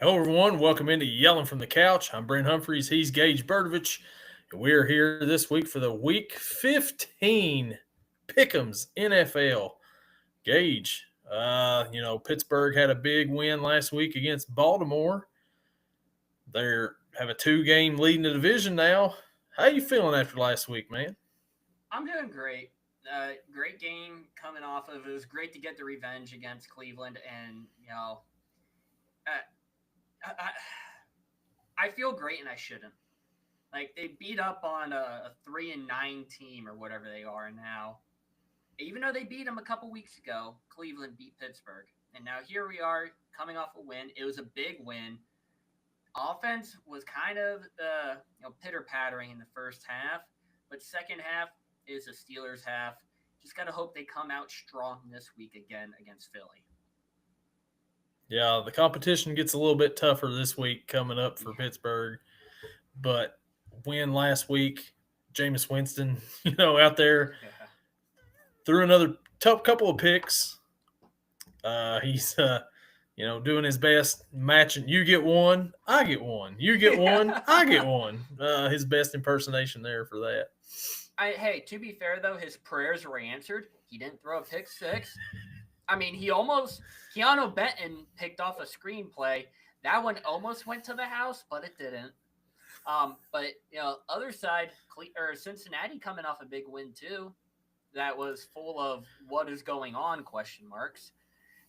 Hello, everyone. Welcome into Yelling from the Couch. I'm Brent Humphreys. He's Gage Berdovich. And we're here this week for the Week 15 Pick'ems NFL. Gage, Pittsburgh had a big win last week against Baltimore. They have a two-game lead in the division now. How you feeling after last week, man? I'm doing great. Great game coming off of. It was great to get the revenge against Cleveland, and uh, I feel great, and I shouldn't. Like they beat up on a 3-9 team or whatever they are now. Even though they beat them a couple weeks ago, Cleveland beat Pittsburgh, and now here we are coming off a win. It was a big win. Offense was kind of pitter pattering in the first half, but second half is the Steelers' half. Just gotta hope they come out strong this week again against Philly. Yeah, the competition gets a little bit tougher this week coming up for Yeah, Pittsburgh, but win last week, Jameis Winston, out there yeah. threw another tough couple of picks. He's doing his best matching. You get one, I get one. You get one, I get one. His best impersonation there for that. Hey, to be fair though, his prayers were answered. He didn't throw a pick six. I mean, he almost Keanu Benton picked off a screenplay. That one almost went to the house, but it didn't. But other side, Cincinnati coming off a big win too. That was full of what is going on question marks.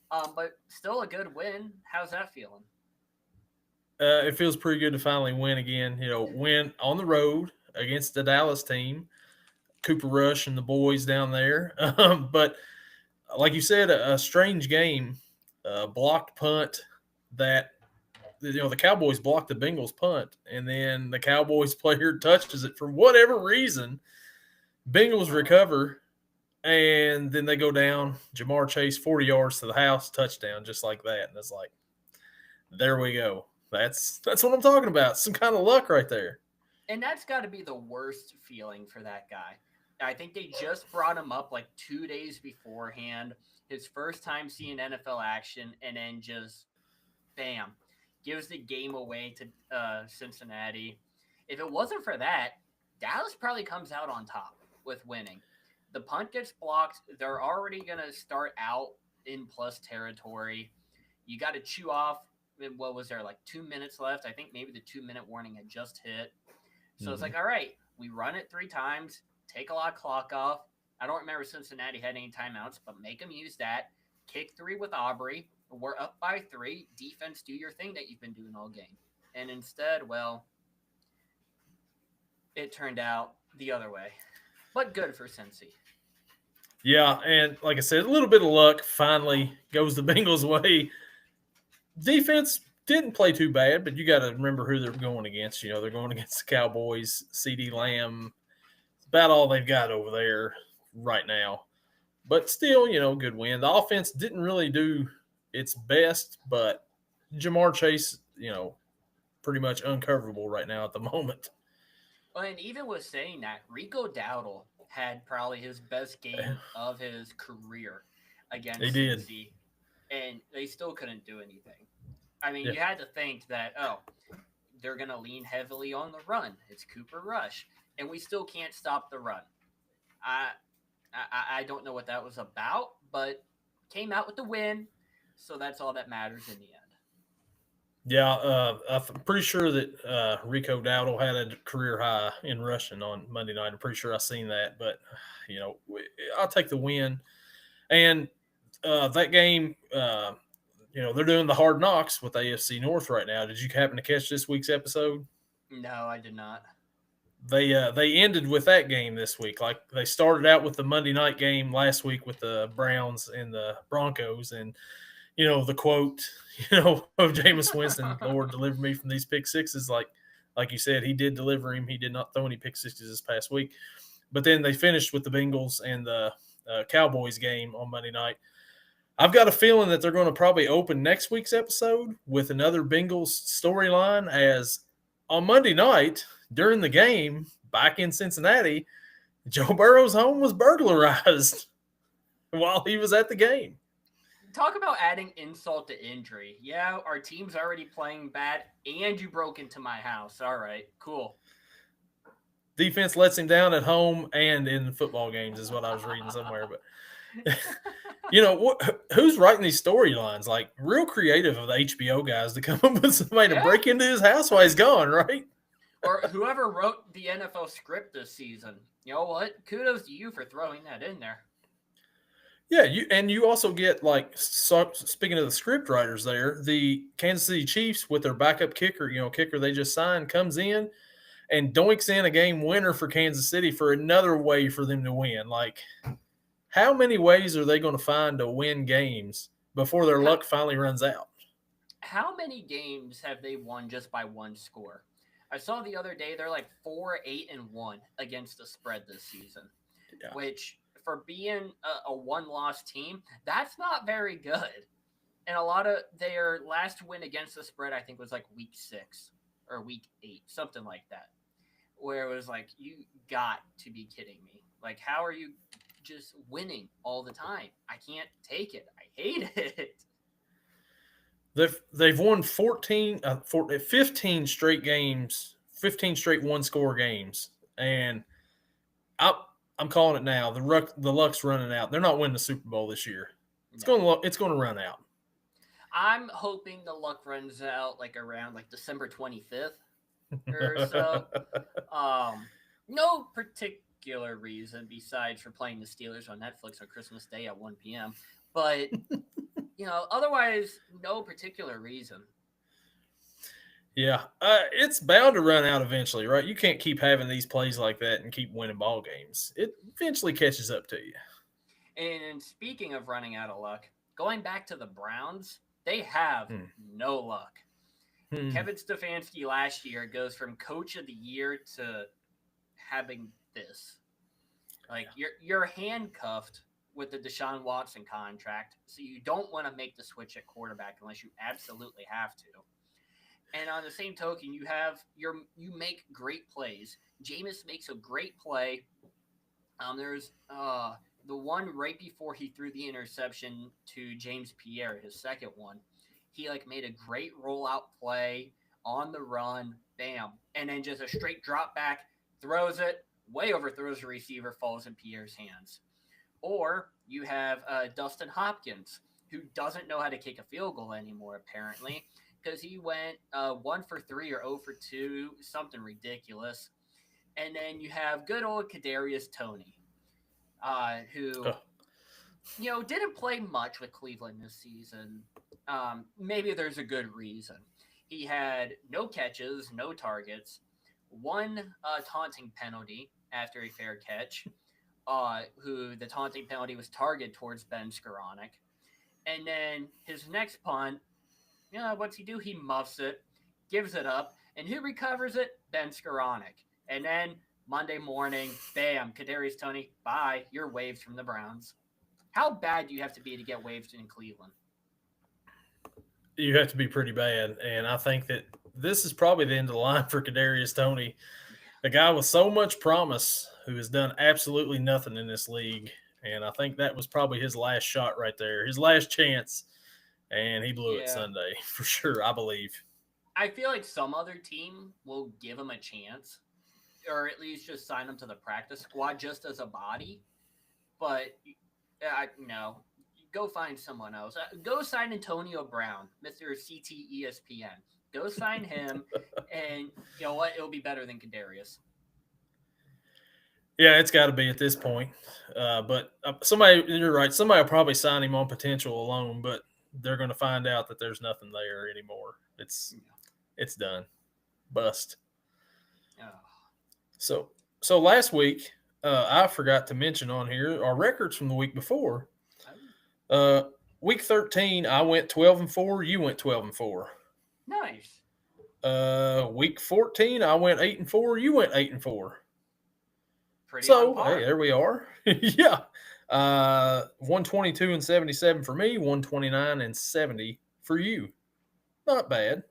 But still a good win. How's that feeling? It feels pretty good to finally win again. Win on the road against the Dallas team, Cooper Rush and the boys down there. But like you said, a strange game. Blocked punt that the Cowboys blocked the Bengals punt, and then the Cowboys player touches it for whatever reason. Bengals recover, and then they go down. Jamar Chase 40 yards to the house, touchdown, just like that. And it's like, there we go. That's what I'm talking about. Some kind of luck right there. And that's got to be the worst feeling for that guy. I think they just brought him up like 2 days beforehand, his first time seeing NFL action, and then just bam, gives the game away to Cincinnati. If it wasn't for that, Dallas probably comes out on top with winning. The punt gets blocked. They're already going to start out in plus territory. You got to chew off. What was there, like 2 minutes left? I think maybe the 2 minute warning had just hit. So it's Mm-hmm. like, all right, we run it three times, take a lot of clock off. I don't remember Cincinnati had any timeouts, but make them use that. Kick three with Aubrey. We're up by three. Defense, do your thing that you've been doing all game. And instead, well, it turned out the other way. But good for Cincy. Yeah, and like I said, a little bit of luck finally goes the Bengals' way. Defense didn't play too bad, but you got to remember who they're going against. They're going against the Cowboys, CD Lamb. It's about all they've got over there right now. But still, good win. The offense didn't really do its best, but Jamar Chase, pretty much uncoverable right now at the moment. Well, and even with saying that, Rico Dowdle had probably his best game of his career He against did. Cincy, and they still couldn't do anything. I mean, Yeah. you had to think that, oh, they're going to lean heavily on the run. It's Cooper Rush, and we still can't stop the run. I, I don't know what that was about, but came out with the win, so that's all that matters in the end. Yeah, I'm pretty sure that Rico Dowdle had a career high in rushing on Monday night. I'm pretty sure I seen that, but I'll take the win. And that game, they're doing the hard knocks with AFC North right now. Did you happen to catch this week's episode? No, I did not. They ended with that game this week. Like they started out with the Monday night game last week with the Browns and the Broncos, and the quote, of Jameis Winston, Lord deliver me from these pick sixes. Like you said, he did deliver him. He did not throw any pick sixes this past week. But then they finished with the Bengals and the Cowboys game on Monday night. I've got a feeling that they're going to probably open next week's episode with another Bengals storyline, as on Monday night during the game back in Cincinnati, Joe Burrow's home was burglarized while he was at the game. talk about adding insult to injury. Yeah, our team's already playing bad, and you broke into my house. All right, cool. Defense lets him down at home and in football games is what I was reading somewhere. But who's writing these storylines? Like real creative of the HBO guys to come up with somebody to break into his house while he's gone, right? Or whoever wrote the NFL script this season. You know what? Kudos to you for throwing that in there. Yeah, you also get speaking of the script writers there, the Kansas City Chiefs with their backup kicker, kicker they just signed, comes in and doinks in a game winner for Kansas City for another way for them to win. Like, how many ways are they going to find to win games before their luck finally runs out? How many games have they won just by one score? I saw the other day they're like 4-8-1 against the spread this season, which for being a one-loss team, that's not very good. And a lot of their last win against the spread, I think, was like week 6 or week 8, something like that, where it was like, you got to be kidding me. Like, how are you just winning all the time? I can't take it. I hate it. They've won 15 straight games, 15 straight one-score games, and I'm calling it now. The luck's running out. They're not winning the Super Bowl this year. It's going to run out. I'm hoping the luck runs out like around like December 25th or so. No particular reason besides for playing the Steelers on Netflix on Christmas Day at 1 p.m. But otherwise, no particular reason. Yeah, it's bound to run out eventually, right? You can't keep having these plays like that and keep winning ball games. It eventually catches up to you. And speaking of running out of luck, going back to the Browns, they have no luck. Kevin Stefanski last year goes from coach of the year to having this. Like, you're handcuffed with the Deshaun Watson contract, so you don't want to make the switch at quarterback unless you absolutely have to. And on the same token, you make great plays. Jameis makes a great play. There's the one right before he threw the interception to James Pierre, his second one. He made a great rollout play on the run, bam, and then just a straight drop back, throws it, way overthrows the receiver, falls in Pierre's hands. Or you have Dustin Hopkins, who doesn't know how to kick a field goal anymore, apparently, because he went 1 for 3 or 0 for 2, something ridiculous. And then you have good old Kadarius Toney, who didn't play much with Cleveland this season. Maybe there's a good reason. He had no catches, no targets, one taunting penalty after a fair catch, who the taunting penalty was targeted towards Ben Skoranek. And then his next punt, what's he do? He muffs it, gives it up, and who recovers it? Ben Skoranek. And then Monday morning, bam, Kadarius Toney, bye, you're waived from the Browns. How bad do you have to be to get waived in Cleveland? You have to be pretty bad, and I think that this is probably the end of the line for Kadarius Toney, a guy with so much promise who has done absolutely nothing in this league, and I think that was probably his last shot right there, his last chance, and he blew it Sunday for sure, I believe. I feel like some other team will give him a chance, or at least just sign him to the practice squad just as a body, but no. Go find someone else. Go sign Antonio Brown, Mr. CT ESPN. Go sign him, and you know what? It'll be better than Kadarius. Yeah, it's got to be at this point. But you're right. Somebody will probably sign him on potential alone, but they're going to find out that there's nothing there anymore. It's done. Bust. Oh. So last week, I forgot to mention on here our records from the week before. Week 13, I went 12-4. You went 12-4. Nice. Week 14, I went 8-4. You went 8-4. Pretty so on par. Hey, there we are. Yeah. 122-77 for me. 129-70 for you. Not bad.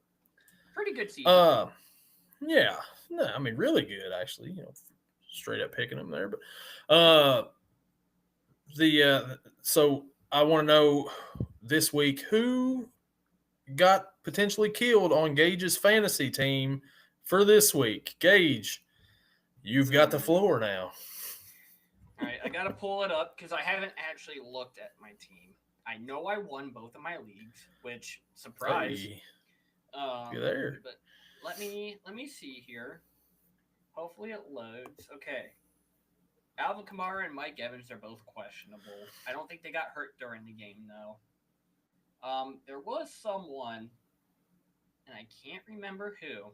Pretty good season. Yeah. No, I mean really good actually. Straight up picking them there, but so I want to know this week who got potentially killed on Gage's fantasy team for this week. Gage, you've got the floor now. All right, I got to pull it up because I haven't actually looked at my team. I know I won both of my leagues, which surprise. Hey, you there? But let me see here. Hopefully it loads. Okay. Alvin Kamara and Mike Evans are both questionable. I don't think they got hurt during the game though. There was someone, and I can't remember who,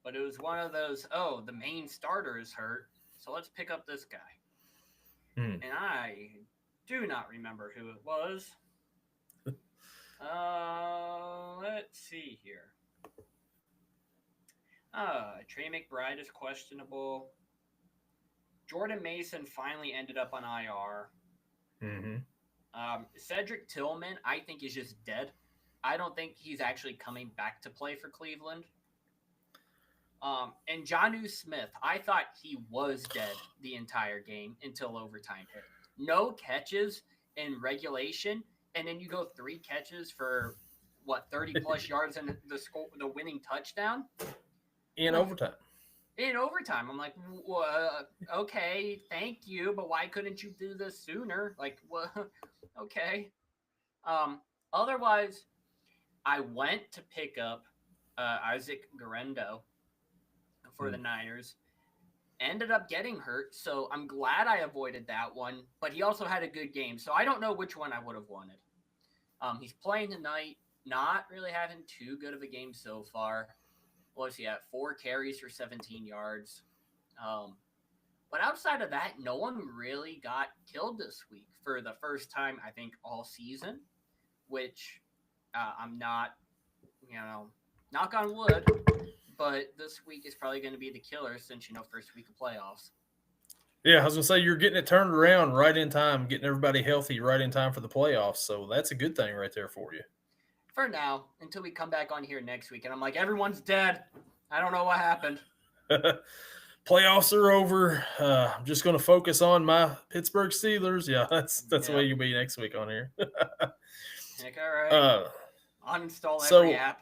but it was one of those. Oh, the main starter is hurt, so let's pick up this guy. And I do not remember who it was. Let's see here. Trey McBride is questionable. Jordan Mason finally ended up on IR. Cedric Tillman, I think, is just dead. I don't think he's actually coming back to play for Cleveland. And Jonnu Smith, I thought he was dead the entire game until overtime hit. No catches in regulation, and then you go 3 catches for 30+ yards and the winning touchdown in overtime. In overtime, I'm like, okay, thank you, but why couldn't you do this sooner? Like, okay. Otherwise, I went to pick up Isaac Guerendo for the Niners. Ended up getting hurt, so I'm glad I avoided that one. But he also had a good game, so I don't know which one I would have wanted. He's playing tonight, not really having too good of a game so far. What was he at? 4 carries for 17 yards. But outside of that, no one really got killed this week for the first time, I think, all season, which I'm not, knock on wood, but this week is probably going to be the killer since, first week of playoffs. Yeah, I was going to say you're getting it turned around right in time, getting everybody healthy right in time for the playoffs. So that's a good thing right there for you. For now, until we come back on here next week. And I'm like, everyone's dead. I don't know what happened. Playoffs are over. I'm just going to focus on my Pittsburgh Steelers. Yeah, that's the way you'll be next week on here. Heck, all right. Uninstall every app.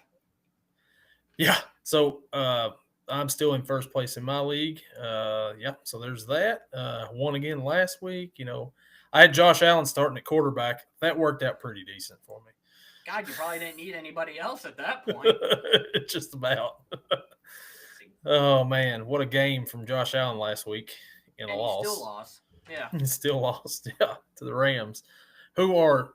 Yeah, so I'm still in first place in my league. So there's that. Won again last week. I had Josh Allen starting at quarterback. That worked out pretty decent for me. God, you probably didn't need anybody else at that point. Just about. Oh, man. What a game from Josh Allen last week in a loss. Still lost. Yeah. He still lost, to the Rams, who are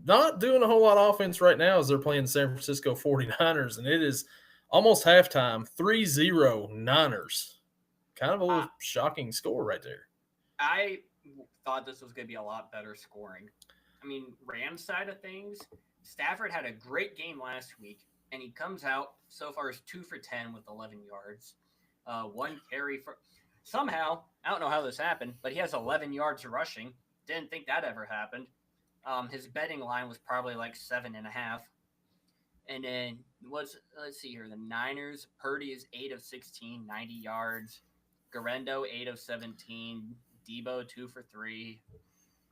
not doing a whole lot of offense right now as they're playing the San Francisco 49ers, and it is almost halftime, 3-0 Niners. Kind of a little shocking score right there. I thought this was going to be a lot better scoring. I mean, Rams side of things, Stafford had a great game last week, and he comes out so far as 2 for 10 with 11 yards. 1 carry for somehow, I don't know how this happened, but he has 11 yards rushing. Didn't think that ever happened. His betting line was probably like 7.5. And then let's see here. The Niners, Purdy is 8 of 16, 90 yards. Guerendo, 8 of 17. Debo, 2 for 3.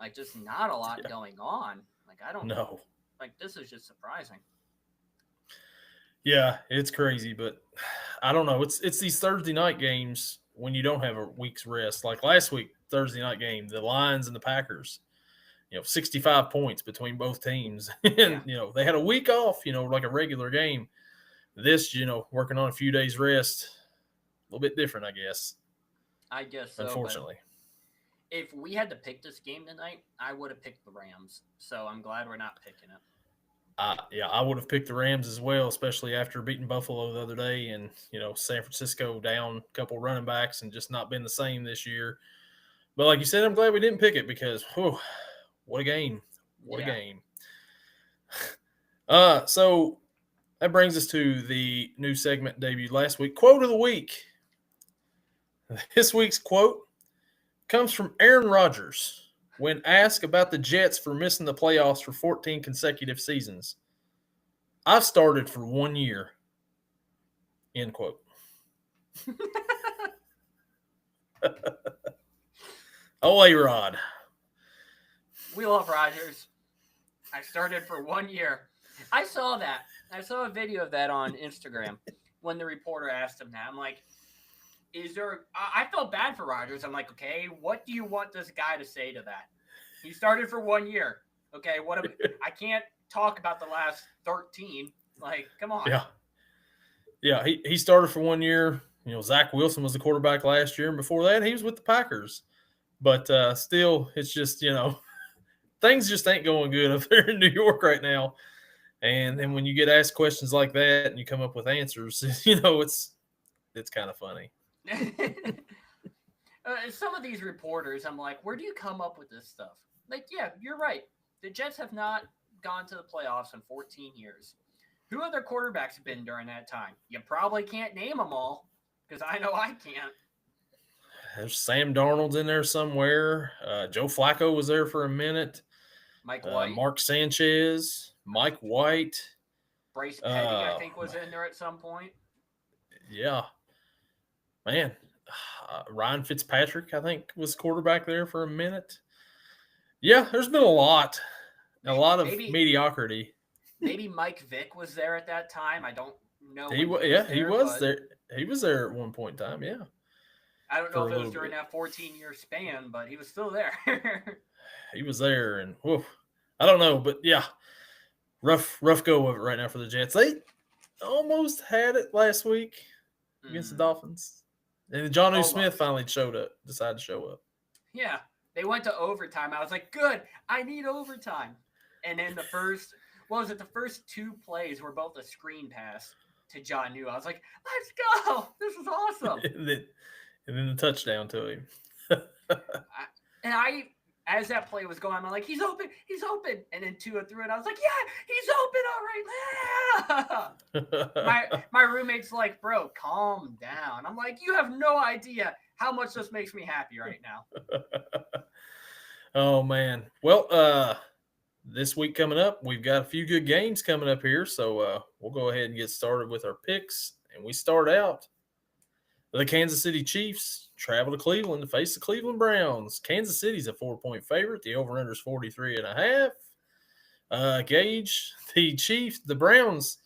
Like, just not a lot going on. Like, I don't know. Like, this is just surprising. Yeah, it's crazy, but I don't know. It's these Thursday night games when you don't have a week's rest. Like last week, Thursday night game, the Lions and the Packers, 65 points between both teams. And, they had a week off, like a regular game. This, working on a few days rest, a little bit different, I guess. I guess so. Unfortunately. If we had to pick this game tonight, I would have picked the Rams. So I'm glad we're not picking it. I would have picked the Rams as well, especially after beating Buffalo the other day and, San Francisco down a couple running backs and just not been the same this year. But like you said, I'm glad we didn't pick it because, what a game. What a game. So that brings us to the new segment debuted last week. Quote of the week. This week's quote comes from Aaron Rodgers when asked about the Jets for missing the playoffs for 14 consecutive seasons. I've started for 1 year. End quote. Oh, A-Rod. We love Rodgers. I started for 1 year. I saw that. I saw a video of that on Instagram when the reporter asked him that. I'm like, is there? I felt bad for Rodgers. I'm like, okay, what do you want this guy to say to that? He started for 1 year. Okay, I can't talk about the last 13. Like, come on. Yeah. He started for 1 year. Zach Wilson was the quarterback last year, and before that, he was with the Packers. But still, it's just things just ain't going good up there in New York right now. And then when you get asked questions like that and you come up with answers, it's kind of funny. Some of these reporters, I'm like, where do you come up with this stuff? Like, yeah, you're right. The Jets have not gone to the playoffs in 14 years. Who other quarterbacks have been during that time? You probably can't name them all because I know I can't. There's Sam Darnold's in there somewhere. Joe Flacco was there for a minute. Mike White. Mark Sanchez. Mike White. Bryce Petty, I think, was in there at some point. Yeah. Man. Ryan Fitzpatrick, I think, was quarterback there for a minute. Yeah, there's been a lot of mediocrity. Maybe Mike Vick was there at that time. I don't know. He was there. He was there at one point in time. Yeah. I don't know if it was during that 14-year span, but he was still there. He was there, and I don't know, but yeah, rough go of it right now for the Jets. They almost had it last week against the Dolphins. And Jonnu Smith finally decided to show up. Yeah, they went to overtime. I was like, good, I need overtime. And then the first 2 plays were both a screen pass to Jonnu. I was like, let's go. This is awesome. and then the touchdown to him. As that play was going, I'm like, he's open. And then Tua threw it. I was like, yeah, he's open. All right. my roommate's like, bro, calm down. I'm like, you have no idea how much this makes me happy right now. Oh, man. Well, this week coming up, we've got a few good games coming up here. So we'll go ahead and get started with our picks. And we start out. The Kansas City Chiefs travel to Cleveland to face the Cleveland Browns. Kansas City's a 4-point favorite. The over-under is 43.5. Gage, the Browns,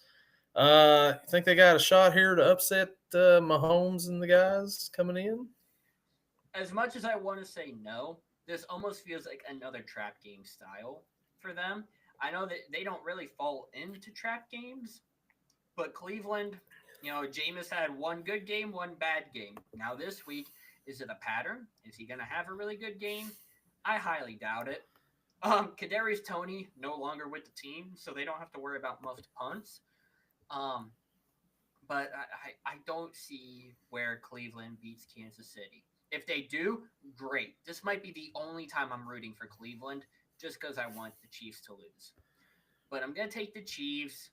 think they got a shot here to upset Mahomes and the guys coming in? As much as I want to say no, this almost feels like another trap game style for them. I know that they don't really fall into trap games, but Cleveland – Jameis had one good game, one bad game. Now this week, is it a pattern? Is he going to have a really good game? I highly doubt it. Kadarius Toney no longer with the team, so they don't have to worry about muffed punts. But I don't see where Cleveland beats Kansas City. If they do, great. This might be the only time I'm rooting for Cleveland, just because I want the Chiefs to lose. But I'm going to take the Chiefs.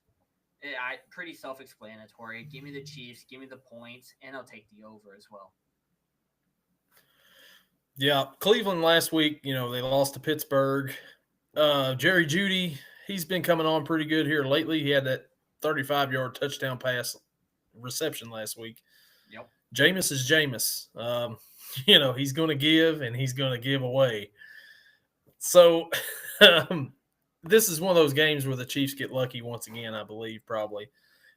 Pretty self-explanatory. Give me the Chiefs, give me the points, and I'll take the over as well. Yeah, Cleveland last week, they lost to Pittsburgh. Jerry Jeudy, he's been coming on pretty good here lately. He had that 35-yard touchdown pass reception last week. Yep. Jameis is Jameis. He's going to give, and he's going to give away. So this is one of those games where the Chiefs get lucky once again, I believe, probably.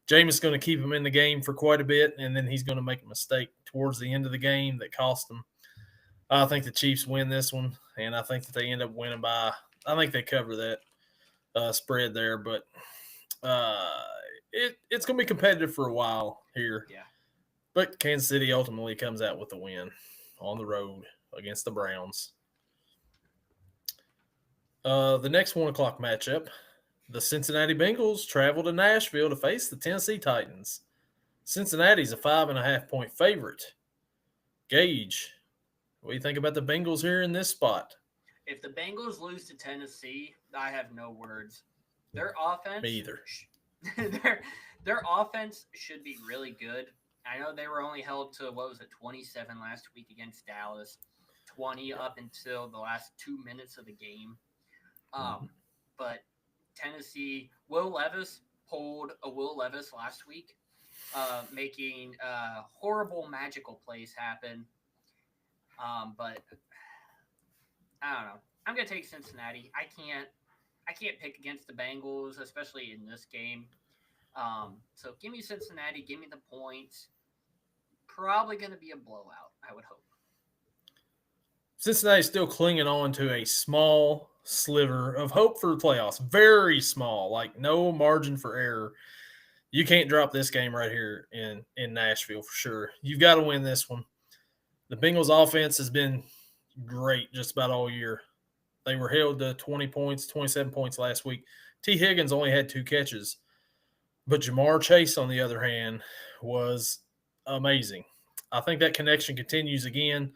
Jameis is going to keep him in the game for quite a bit, and then he's going to make a mistake towards the end of the game that cost him. I think the Chiefs win this one, and I think that they end up winning by – I think they cover that spread there. But it's going to be competitive for a while here. Yeah. But Kansas City ultimately comes out with the win on the road against the Browns. The next 1 o'clock matchup, the Cincinnati Bengals travel to Nashville to face the Tennessee Titans. Cincinnati's a 5.5-point favorite. Gage, what do you think about the Bengals here in this spot? If the Bengals lose to Tennessee, I have no words. Their offense, me either. their offense should be really good. I know they were only held to 27 last week against Dallas, 20 up until the last 2 minutes of the game. But Tennessee, Will Levis pulled a Will Levis last week, making horrible magical plays happen. But I don't know. I'm gonna take Cincinnati. I can't pick against the Bengals, especially in this game. So give me Cincinnati. Give me the points. Probably gonna be a blowout. I would hope. Cincinnati's still clinging on to a small sliver of hope for the playoffs. Very small, like no margin for error. You can't drop this game right here in Nashville for sure. You've got to win this one. The Bengals offense has been great just about all year. They were held to 20 points, 27 points last week. T. Higgins only had 2 catches. But Jamar Chase, on the other hand, was amazing. I think that connection continues again.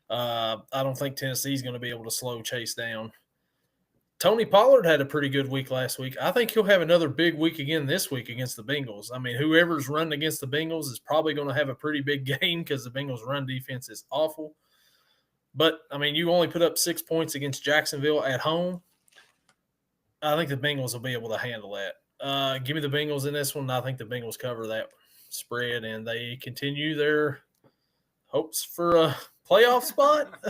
I don't think Tennessee's going to be able to slow Chase down. Tony Pollard had a pretty good week last week. I think he'll have another big week again this week against the Bengals. I mean, whoever's running against the Bengals is probably going to have a pretty big game because the Bengals' run defense is awful. But, I mean, you only put up 6 points against Jacksonville at home. I think the Bengals will be able to handle that. Give me the Bengals in this one. I think the Bengals cover that spread, and they continue their hopes for a playoff spot.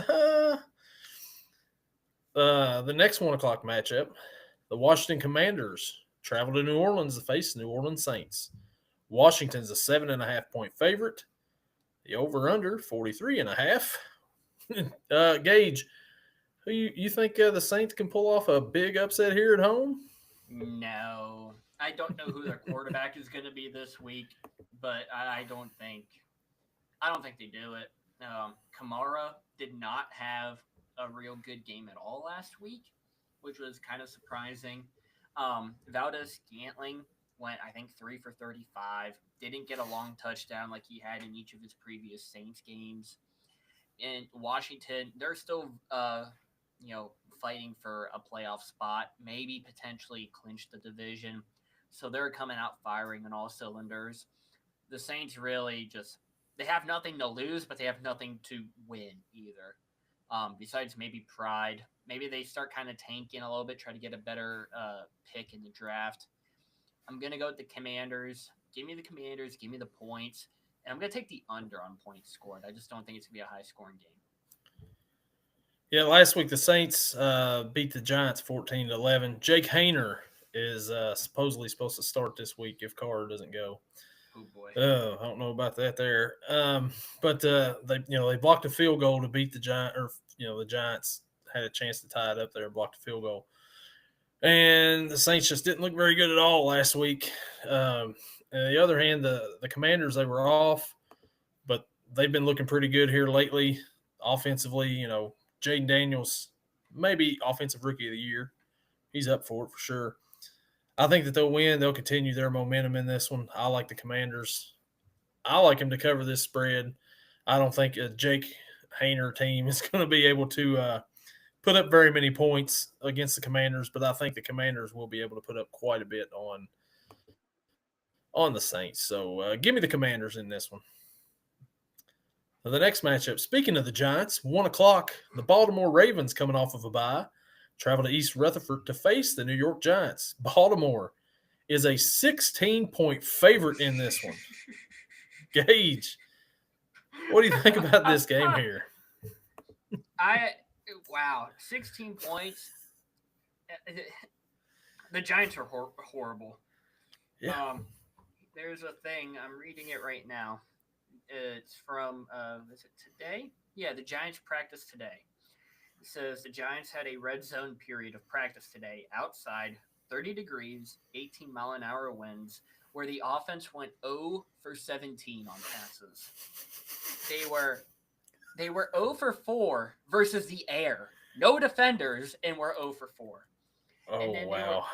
The next 1 o'clock matchup, the Washington Commanders travel to New Orleans to face the New Orleans Saints. Washington's a 7.5-point favorite. The over/under 43.5. Gage, who you think the Saints can pull off a big upset here at home? No, I don't know who their quarterback is going to be this week, but I don't think they do it. Kamara did not have a real good game at all last week, which was kind of surprising. Valdez Scantling went, I think, 3 for 35. Didn't get a long touchdown like he had in each of his previous Saints games. In Washington, they're still, fighting for a playoff spot, maybe potentially clinch the division. So they're coming out firing on all cylinders. The Saints really they have nothing to lose, but they have nothing to win either. Besides maybe pride. Maybe they start kind of tanking a little bit, try to get a better pick in the draft. I'm going to go with the Commanders. Give me the Commanders. Give me the points. And I'm going to take the under on points scored. I just don't think it's going to be a high-scoring game. Yeah, last week the Saints beat the Giants 14-11. Jake Haener is supposedly supposed to start this week if Carr doesn't go. Oh boy. I don't know about that there. But they blocked a field goal to beat the Giants, or the Giants had a chance to tie it up there and blocked a field goal. And the Saints just didn't look very good at all last week. On the other hand, the Commanders, they were off, but they've been looking pretty good here lately offensively. Jaden Daniels, maybe offensive rookie of the year. He's up for it for sure. I think that they'll win. They'll continue their momentum in this one. I like the Commanders. I like them to cover this spread. I don't think a Jake Haener team is going to be able to put up very many points against the Commanders, but I think the Commanders will be able to put up quite a bit on the Saints. So give me the Commanders in this one. The next matchup, speaking of the Giants, 1 o'clock, the Baltimore Ravens coming off of a bye, travel to East Rutherford to face the New York Giants. Baltimore is a 16-point favorite in this one. Gage, what do you think about this game here? Wow, 16 points. The Giants are horrible. Yeah. There's a thing, I'm reading it right now. It's from, is it today? Yeah, the Giants practiced today. It says the Giants had a red zone period of practice today outside, 30 degrees, 18-mile-an-hour winds, where the offense went 0 for 17 on passes. They were 0 for 4 versus the air. No defenders, and were 0 for 4. Oh, and then wow.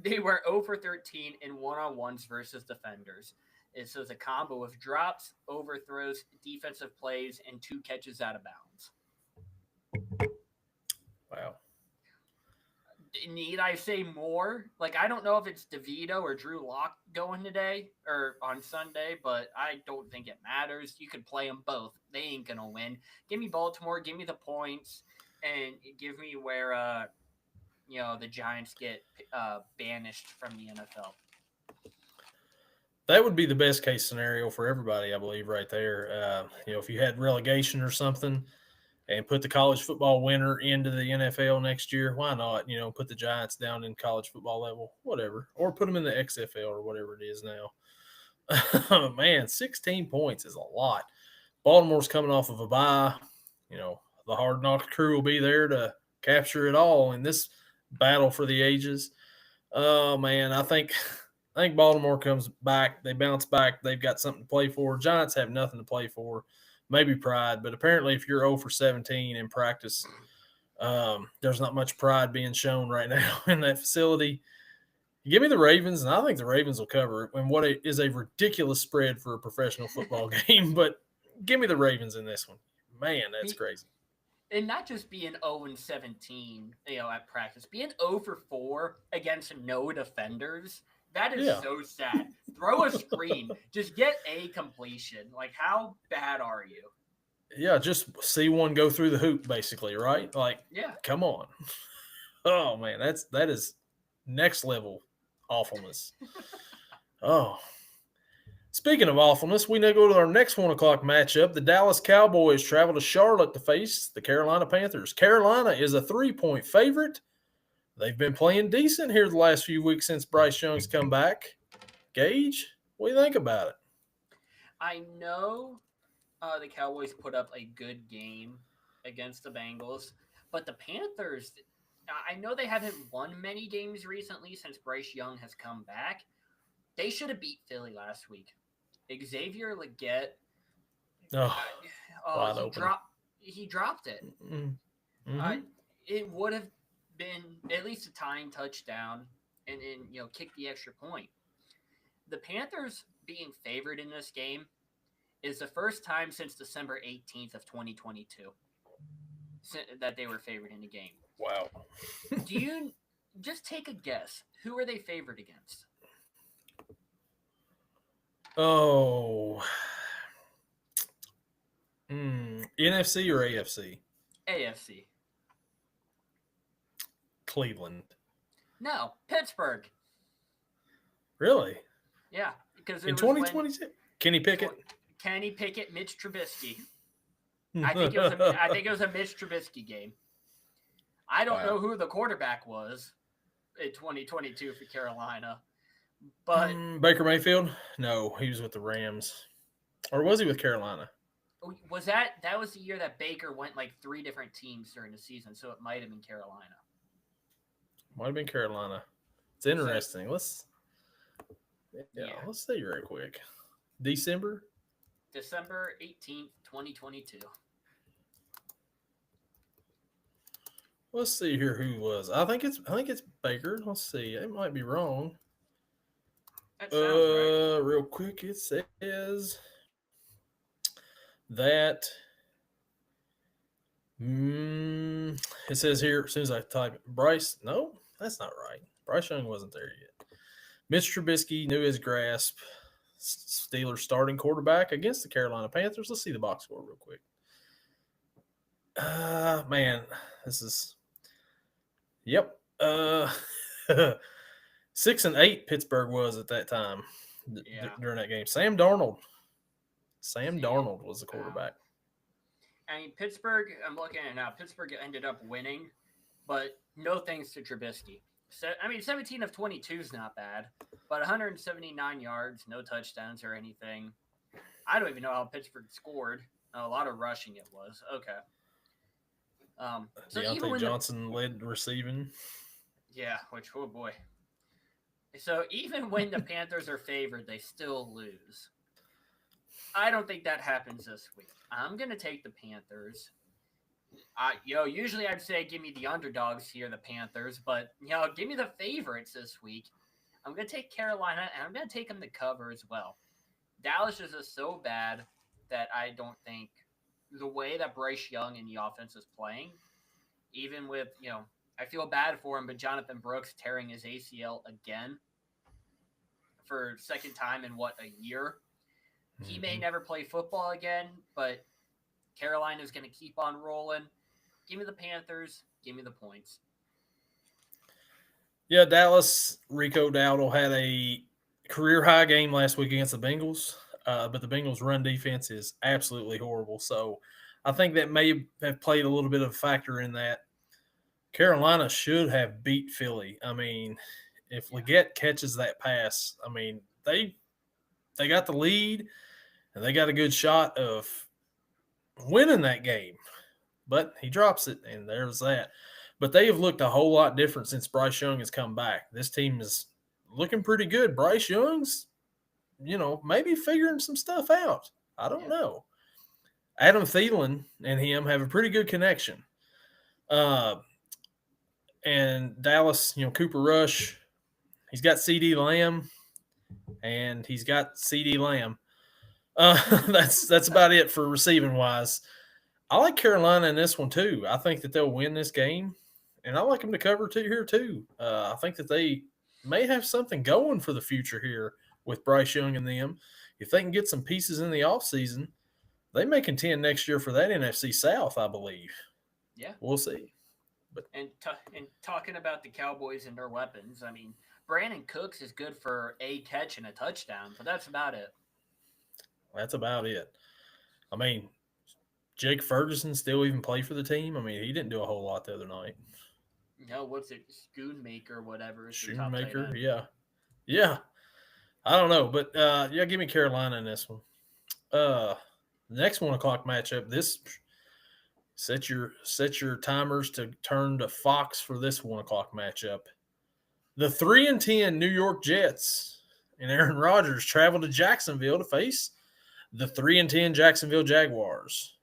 They were 0 for 13 in one-on-ones versus defenders. So it's a combo of drops, overthrows, defensive plays, and 2 catches out of bounds. Wow. Need I say more? I don't know if it's DeVito or Drew Lock going today or on Sunday, but I don't think it matters. You could play them both. They ain't going to win. Give me Baltimore. Give me the points. And give me where, the Giants get banished from the NFL. That would be the best case scenario for everybody, I believe, right there. If you had relegation or something, and put the college football winner into the NFL next year. Why not? Put the Giants down in college football level, whatever, or put them in the XFL or whatever it is now. Man, 16 points is a lot. Baltimore's coming off of a bye. The Hard Knock crew will be there to capture it all in this battle for the ages. Oh man, I think Baltimore comes back. They bounce back. They've got something to play for. Giants have nothing to play for. Maybe pride, but apparently if you're 0 for 17 in practice, there's not much pride being shown right now in that facility. Give me the Ravens, and I think the Ravens will cover it in what is a ridiculous spread for a professional football game, but give me the Ravens in this one. Man, that's crazy. And not just being 0-17, at practice, being 0 for 4 against no defenders, that is so sad. Throw a screen. Just get a completion. Like, how bad are you? Yeah, just see one go through the hoop, basically, right? Like, come on. Oh, man, that is next level awfulness. Oh. Speaking of awfulness, we now go to our next 1 o'clock matchup. The Dallas Cowboys travel to Charlotte to face the Carolina Panthers. Carolina is a 3-point favorite. They've been playing decent here the last few weeks since Bryce Young's come back. Gage, what do you think about it? I know the Cowboys put up a good game against the Bengals, but the Panthers, I know they haven't won many games recently since Bryce Young has come back. They should have beat Philly last week. Xavier Legette, he dropped it. Mm-hmm. It would have been at least a tying touchdown and kick the extra point. The Panthers being favored in this game is the first time since December 18th of 2022 that they were favored in a game. Wow. Do you just take a guess? Who are they favored against? Oh. NFC or AFC? AFC. Cleveland. No, Pittsburgh. Really? Yeah, because in 2022, Kenny Pickett. Kenny Pickett, Mitch Trubisky. I think it was a Mitch Trubisky game. I don't know who the quarterback was in 2022 for Carolina, but Baker Mayfield. No, he was with the Rams, or was he with Carolina? Was that was the year that Baker went like 3 different teams during the season? So it might have been Carolina. Might have been Carolina. It's interesting. Let's see real quick. December 18th, 2022. Let's see here who was. I think it's Baker. Let's see. It might be wrong. That sounds right. Real quick, it says that it says here as soon as I type it, Bryce. No, that's not right. Bryce Young wasn't there yet. Mitch Trubisky knew his grasp. Steelers starting quarterback against the Carolina Panthers. Let's see the box score real quick. Man, this is. Yep. 6-8 Pittsburgh was at that time during that game. Sam Darnold was the quarterback. I mean, Pittsburgh, I'm looking at it now. Pittsburgh ended up winning, but no thanks to Trubisky. So, I mean, 17 of 22 is not bad, but 179 yards, no touchdowns or anything. I don't even know how Pittsburgh scored. A lot of rushing it was. Okay. So Deontay Johnson led receiving. Yeah, which, oh boy. So even when the Panthers are favored, they still lose. I don't think that happens this week. I'm going to take the Panthers. Usually I'd say give me the underdogs here, the Panthers, but, give me the favorites this week. I'm going to take Carolina, and I'm going to take them to cover as well. Dallas is just so bad that I don't think the way that Bryce Young in the offense is playing, even with, I feel bad for him, but Jonathan Brooks tearing his ACL again for second time in, a year? He may never play football again, but Carolina's going to keep on rolling. Give me the Panthers. Give me the points. Yeah, Dallas, Rico Dowdle had a career-high game last week against the Bengals, but the Bengals' run defense is absolutely horrible. So I think that may have played a little bit of a factor in that. Carolina should have beat Philly. I mean, if Leggett catches that pass, I mean, they got the lead and they got a good shot of winning that game. But he drops it, and there's that. But they have looked a whole lot different since Bryce Young has come back. This team is looking pretty good. Bryce Young's, maybe figuring some stuff out. I don't know. Adam Thielen and him have a pretty good connection. And Dallas, Cooper Rush, he's got CeeDee Lamb, and he's got CeeDee Lamb. That's about it for receiving wise. I like Carolina in this one too. I think that they'll win this game, and I like them to cover here too. I think that they may have something going for the future here with Bryce Young and them. If they can get some pieces in the offseason, they may contend next year for that NFC South, I believe. Yeah. We'll see. And talking about the Cowboys and their weapons, I mean, Brandon Cooks is good for a catch and a touchdown, but that's about it. That's about it. I mean, Jake Ferguson still even play for the team? I mean, he didn't do a whole lot the other night. No, what's it? Schoonmaker, whatever. Schoonmaker, yeah. Yeah. I don't know, but give me Carolina in this one. The next 1 o'clock matchup, this set your timers to turn to Fox for this 1 o'clock matchup. The 3-10 New York Jets and Aaron Rodgers travel to Jacksonville to face the 3-10 Jacksonville Jaguars,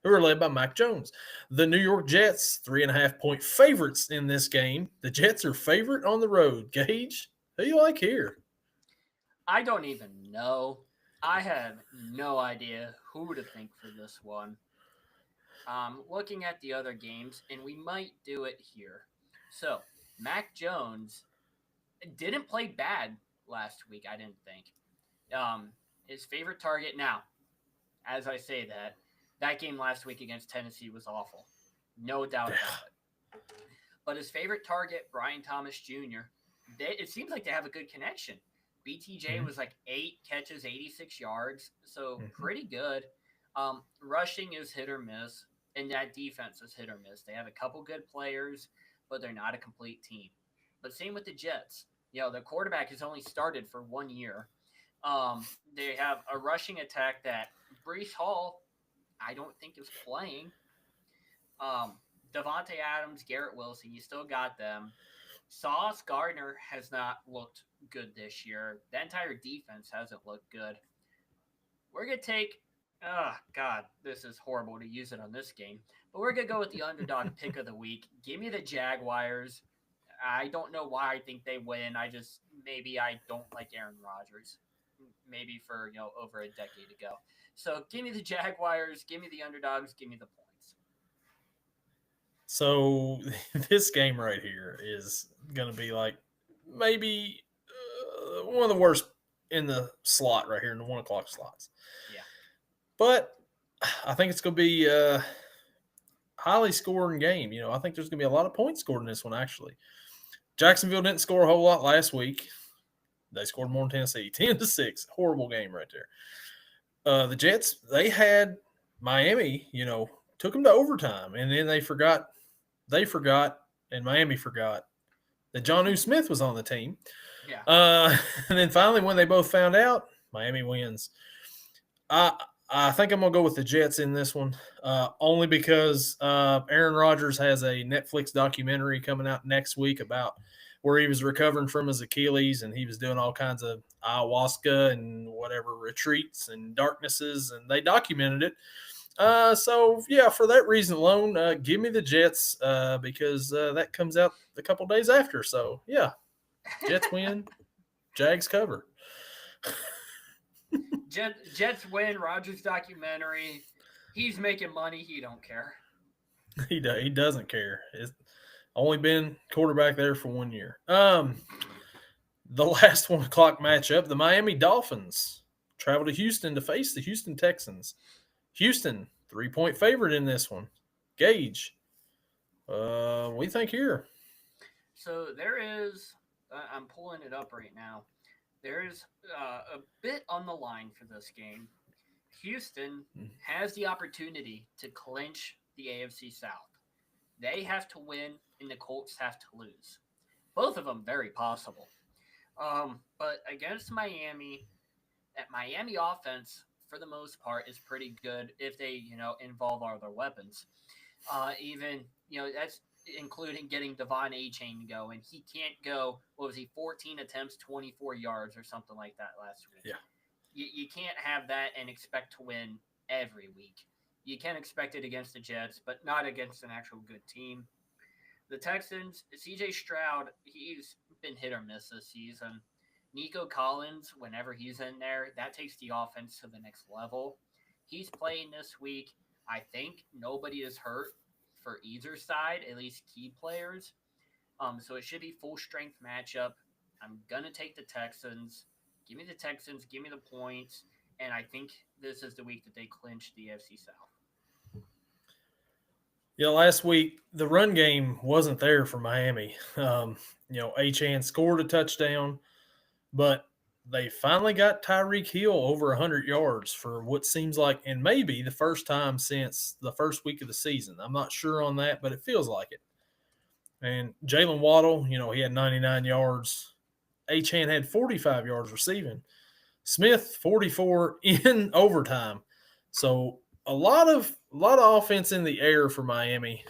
who are led by Mac Jones. The New York Jets, 3.5-point favorites in this game. The Jets are favorite on the road. Gage, who you like here? I don't even know. I have no idea who to think for this one. Looking at the other games, and we might do it here. So, Mac Jones didn't play bad last week, I didn't think. His favorite target now, as I say that game last week against Tennessee was awful. No doubt about it. But his favorite target, Brian Thomas Jr., it seems like they have a good connection. BTJ was like 8 catches, 86 yards, so pretty good. Rushing is hit or miss, and that defense is hit or miss. They have a couple good players, but they're not a complete team. But same with the Jets. The quarterback has only started for 1 year. They have a rushing attack that Breece Hall, I don't think is playing. Devontae Adams, Garrett Wilson, you still got them. Sauce Gardner has not looked good this year. The entire defense hasn't looked good. We're going to take this is horrible to use it on this game. But we're going to go with the underdog pick of the week. Give me the Jaguars. I don't know why I think they win. Maybe I don't like Aaron Rodgers. Maybe for, over a decade ago. So give me the Jaguars. Give me the underdogs. Give me the points. So this game right here is going to be like maybe one of the worst in the slot right here in the 1 o'clock slots. Yeah. But I think it's going to be a highly scoring game. I think there's going to be a lot of points scored in this one, actually. Jacksonville didn't score a whole lot last week. They scored more than Tennessee, 10-6. Horrible game right there. The Jets, they had Miami, took them to overtime, and then they forgot, and Miami forgot that Jonnu Smith was on the team. Yeah. And then finally, when they both found out, Miami wins. I think I'm going to go with the Jets in this one, only because Aaron Rodgers has a Netflix documentary coming out next week about where he was recovering from his Achilles, and he was doing all kinds of ayahuasca and whatever retreats and darknesses, and they documented it. So, for that reason alone, give me the Jets because that comes out a couple days after. So, Jets win, Jags cover. Jets win, Rodgers documentary. He's making money. He don't care. He doesn't care. It's only been quarterback there for 1 year. The last 1 o'clock matchup, the Miami Dolphins travel to Houston to face the Houston Texans. Houston, 3-point favorite in this one. Gage, what do you think here? So there is, I'm pulling it up right now. There's a bit on the line for this game. Houston has the opportunity to clinch the AFC South. They have to win, and the Colts have to lose. Both of them very possible. But against Miami, that Miami offense, for the most part, is pretty good if they, involve all their weapons. Even, that's including getting Devon A Chain going. He can't go, what was he, 14 attempts, 24 yards or something like that last week. Yeah. You can't have that and expect to win every week. You can expect it against the Jets, but not against an actual good team. The Texans, CJ Stroud, he's been hit or miss this season. Nico Collins, whenever he's in there, that takes the offense to the next level. He's playing this week. I think nobody is hurt for either side, at least key players. So it should be full strength matchup. I'm gonna take the Texans. Give me the Texans. Give me the points. And I think this is the week that they clinch the AFC South. Last week the run game wasn't there for Miami. Achane scored a touchdown, but they finally got Tyreek Hill over 100 yards for what seems like, and maybe the first time since the first week of the season. I'm not sure on that, but it feels like it. And Jalen Waddle, he had 99 yards. Achane had 45 yards receiving. Smith 44 in overtime. So a lot of offense in the air for Miami.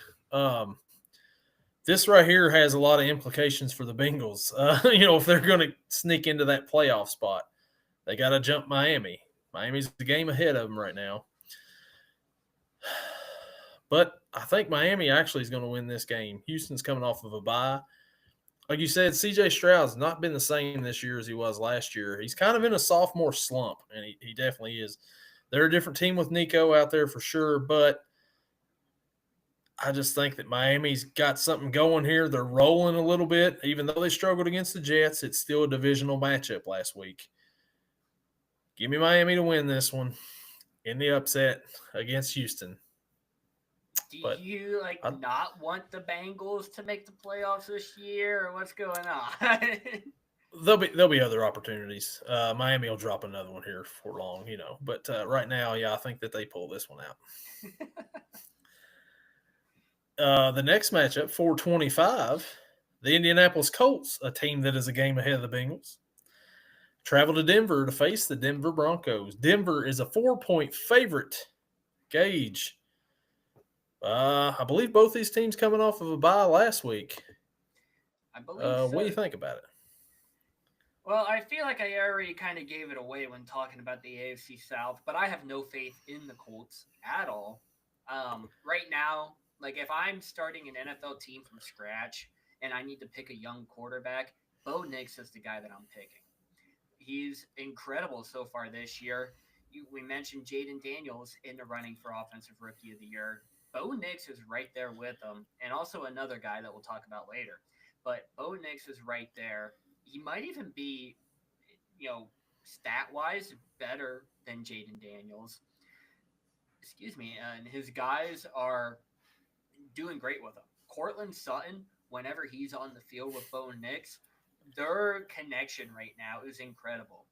This right here has a lot of implications for the Bengals. If they're going to sneak into that playoff spot, they got to jump Miami. Miami's the game ahead of them right now. But I think Miami actually is going to win this game. Houston's coming off of a bye. Like you said, CJ Stroud's not been the same this year as he was last year. He's kind of in a sophomore slump, and he definitely is. They're a different team with Nico out there for sure, but I just think that Miami's got something going here. They're rolling a little bit. Even though they struggled against the Jets, it's still a divisional matchup last week. Give me Miami to win this one in the upset against Houston. Do you not want the Bengals to make the playoffs this year, or what's going on? There'll be other opportunities. Miami will drop another one here for long, But right now, I think that they pull this one out. The next matchup, 425, the Indianapolis Colts, a team that is a game ahead of the Bengals, travel to Denver to face the Denver Broncos. Denver is a 4-point favorite. Gage. I believe both these teams coming off of a bye last week. I believe so. What do you think about it? Well, I feel like I already kind of gave it away when talking about the AFC South, but I have no faith in the Colts at all. Right now, if I'm starting an NFL team from scratch and I need to pick a young quarterback, Bo Nix is the guy that I'm picking. He's incredible so far this year. We mentioned Jaden Daniels in the running for Offensive Rookie of the Year. Bo Nix is right there with him, and also another guy that we'll talk about later. But Bo Nix is right there. He might even be, stat-wise better than Jaden Daniels. Excuse me. And his guys are doing great with him. Cortland Sutton, whenever he's on the field with Bo Nix, their connection right now is incredible.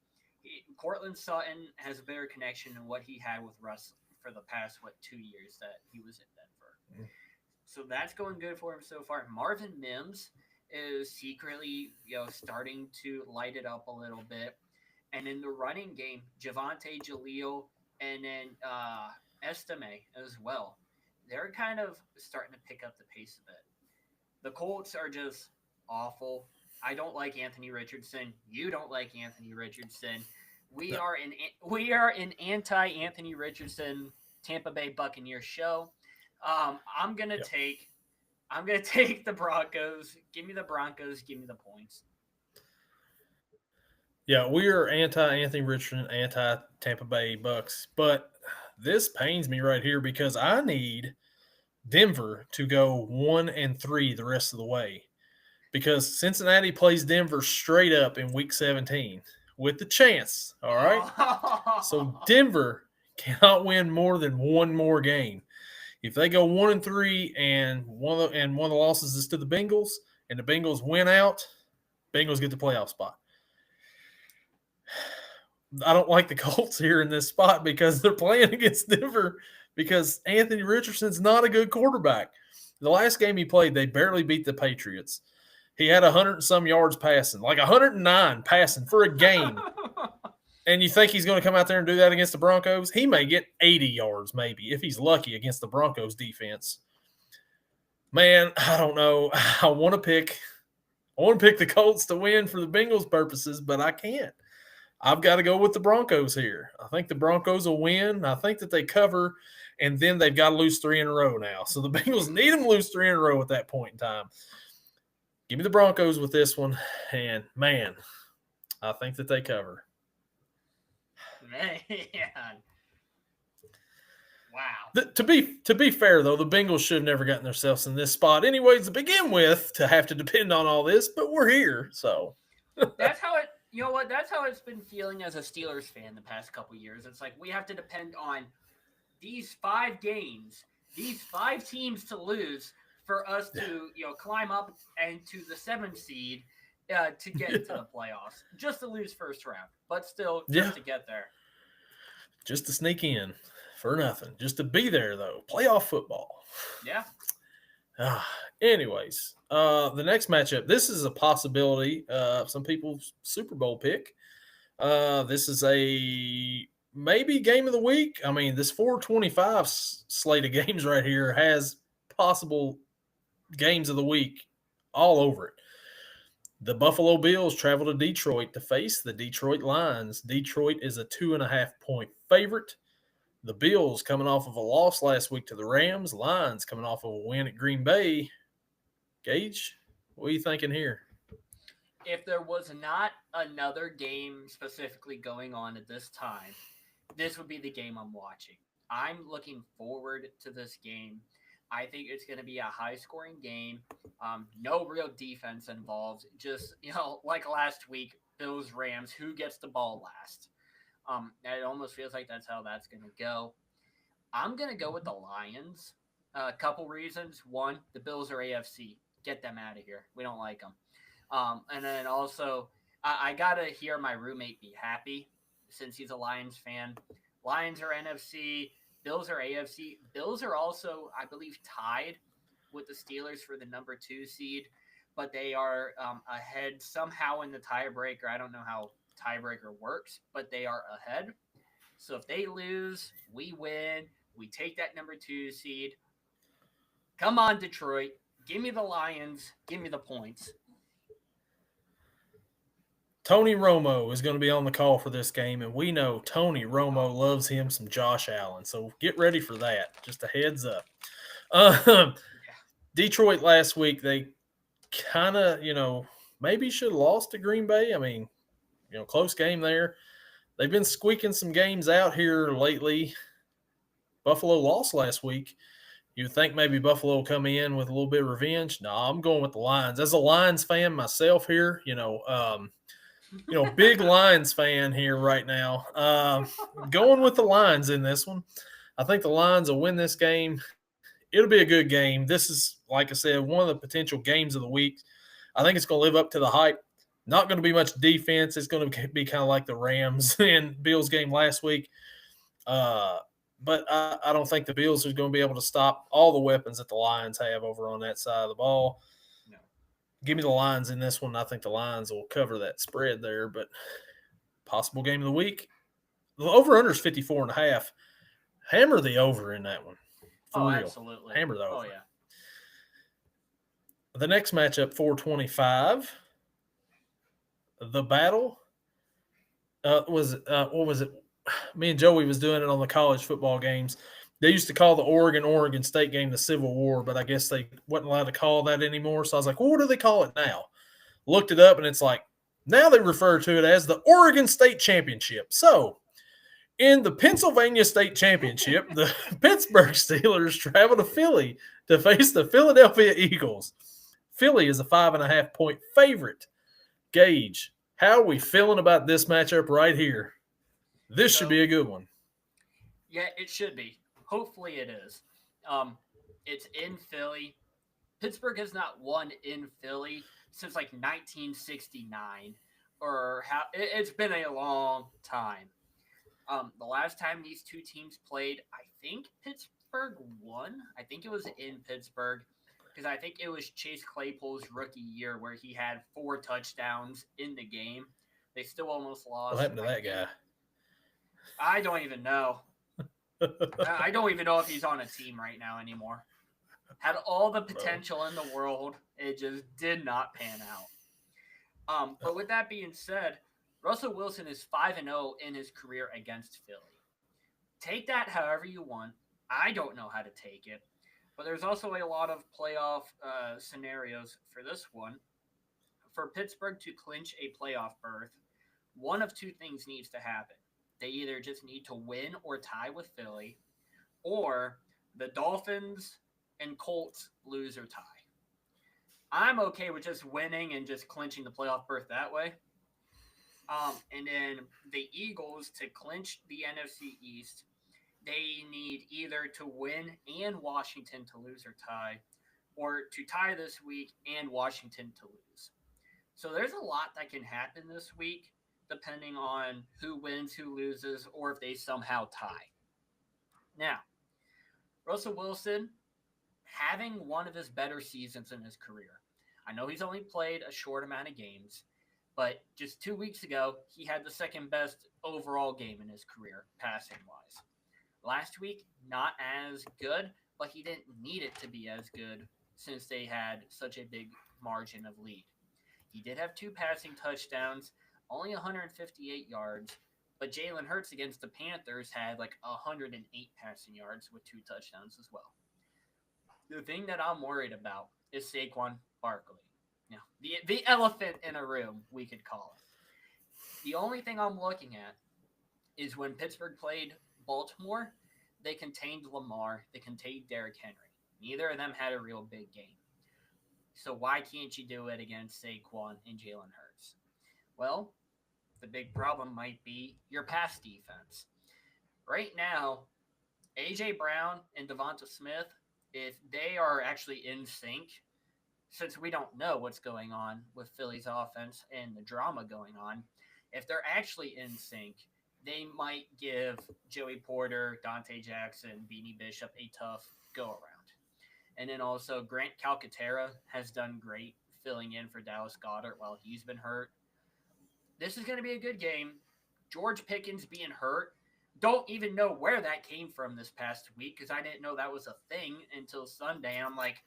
Cortland Sutton has a better connection than what he had with Russ for the past 2 years that he was in Denver. So that's going good for him so far. Marvin Mims is secretly starting to light it up a little bit, and in the running game, Javonte Jaleel and then Estime as well. They're kind of starting to pick up the pace a bit. The Colts are just awful. I don't like Anthony Richardson. You don't like Anthony Richardson. We are an anti-Anthony Richardson Tampa Bay Buccaneers show. I'm gonna take the Broncos. Give me the Broncos. Give me the points. Yeah, we are anti-Anthony Richardson, anti-Tampa Bay Bucks, but this pains me right here because I need Denver to go 1-3 the rest of the way, because Cincinnati plays Denver straight up in Week 17 with the chance. All right, so Denver cannot win more than one more game. If they go 1-3 and one of the losses is to the Bengals, and the Bengals win out, Bengals get the playoff spot. I don't like the Colts here in this spot because they're playing against Denver because Anthony Richardson's not a good quarterback. The last game he played, they barely beat the Patriots. He had 100 and some yards passing, like 109 passing for a game. And you think he's going to come out there and do that against the Broncos? He may get 80 yards, maybe, if he's lucky against the Broncos defense. Man, I don't know. I want to pick the Colts to win for the Bengals purposes, but I can't. I've got to go with the Broncos here. I think the Broncos will win. I think that they cover, and then they've got to lose 3 in a row now. So the Bengals need them to lose 3 in a row at that point in time. Give me the Broncos with this one, and man, I think that they cover. Man. Wow. To be fair, though, the Bengals should have never gotten themselves in this spot anyways to begin with to have to depend on all this, but we're here, so. That's how it – you know what? That's how it's been feeling as a Steelers fan the past couple years. It's like we have to depend on these 5 games, these 5 teams to lose for us to, climb up and to the 7th seed to get into the playoffs. Just to lose first round, but still just to get there. Just to sneak in. For nothing. Just to be there, though. Playoff football. Yeah. Anyways, the next matchup. This is a possibility. Some people's Super Bowl pick. This is a maybe game of the week. I mean, this 425 slate of games right here has possible games of the week all over it. The Buffalo Bills travel to Detroit to face the Detroit Lions. Detroit is a 2.5-point favorite. The Bills coming off of a loss last week to the Rams. Lions coming off of a win at Green Bay. Gage, what are you thinking here? If there was not another game specifically going on at this time, this would be the game I'm watching. I'm looking forward to this game. I think it's going to be a high-scoring game. No real defense involved. Just, like last week, Bills-Rams, who gets the ball last? It almost feels like that's how that's going to go. I'm going to go with the Lions. A couple reasons. One, the Bills are AFC. Get them out of here. We don't like them. And then also, I got to hear my roommate be happy since he's a Lions fan. Lions are NFC. Bills are AFC. Bills are also, I believe, tied with the Steelers for the number 2 seed, but they are ahead somehow in the tiebreaker. I don't know how tiebreaker works, but they are ahead. So if they lose, we win. We take that number 2 seed. Come on, Detroit. Give me the Lions. Give me the points. Tony Romo is going to be on the call for this game, and we know Tony Romo loves him some Josh Allen. So get ready for that. Just a heads up. Detroit last week, they kind of, maybe should have lost to Green Bay. I mean, close game there. They've been squeaking some games out here lately. Buffalo lost last week. You would think maybe Buffalo will come in with a little bit of revenge. No, I'm going with the Lions. As a Lions fan myself here, big Lions fan here right now. Going with the Lions in this one. I think the Lions will win this game. It'll be a good game. This is, like I said, one of the potential games of the week. I think it's going to live up to the hype. Not going to be much defense. It's going to be kind of like the Rams and Bills game last week. But I don't think the Bills are going to be able to stop all the weapons that the Lions have over on that side of the ball. No. Give me the Lions in this one. I think the Lions will cover that spread there. But possible game of the week. The over-under is 54.5. Hammer the over in that one. For real. Absolutely. Hammer the over. Oh, yeah. The next matchup, 425. The battle what was it? Me and Joey was doing it on the college football games. They used to call the Oregon State game the Civil War, but I guess they wasn't allowed to call that anymore. So I was like, well, what do they call it now? Looked it up, and it's like, now they refer to it as the Oregon State Championship. So in the Pennsylvania State Championship, the Pittsburgh Steelers travel to Philly to face the Philadelphia Eagles. Philly is a 5.5-point favorite. Gage, how are we feeling about this matchup right here? This should be a good one. Yeah, it should be. Hopefully it is. It's in Philly. Pittsburgh has not won in Philly since like 1969. or how it's been a long time. The last time these two teams played, I think Pittsburgh won. I think it was in Pittsburgh because I think it was Chase Claypool's rookie year where he had 4 touchdowns in the game. They still almost lost. What happened to that guy? I don't even know. I don't even know if he's on a team right now anymore. Had all the potential in the world. It just did not pan out. But with that being said, Russell Wilson is 5-0 in his career against Philly. Take that however you want. I don't know how to take it. But there's also a lot of playoff scenarios for this one. For Pittsburgh to clinch a playoff berth, one of two things needs to happen. They either just need to win or tie with Philly, or the Dolphins and Colts lose or tie. I'm okay with just winning and just clinching the playoff berth that way. And then the Eagles, to clinch the NFC East, they need either to win and Washington to lose or tie, or to tie this week and Washington to lose. So there's a lot that can happen this week, depending on who wins, who loses, or if they somehow tie. Now, Russell Wilson, having one of his better seasons in his career. I know he's only played a short amount of games, but just 2 weeks ago, he had the second best overall game in his career, passing-wise. Last week, not as good, but he didn't need it to be as good since they had such a big margin of lead. He did have 2 passing touchdowns, only 158 yards, but Jalen Hurts against the Panthers had like 108 passing yards with 2 touchdowns as well. The thing that I'm worried about is Saquon Barkley. The elephant in a room, we could call it. The only thing I'm looking at is when Pittsburgh played Baltimore, they contained Lamar, they contained Derrick Henry. Neither of them had a real big game. So why can't you do it against Saquon and Jalen Hurts? Well, the big problem might be your pass defense. Right now, A.J. Brown and Devonta Smith, if they are actually in sync, since we don't know what's going on with Philly's offense and the drama going on, if they're actually in sync, they might give Joey Porter, Dante Jackson, Beanie Bishop a tough go-around. And then also Grant Calcaterra has done great filling in for Dallas Goedert while he's been hurt. This is going to be a good game. George Pickens being hurt, don't even know where that came from this past week because I didn't know that was a thing until Sunday. And I'm like,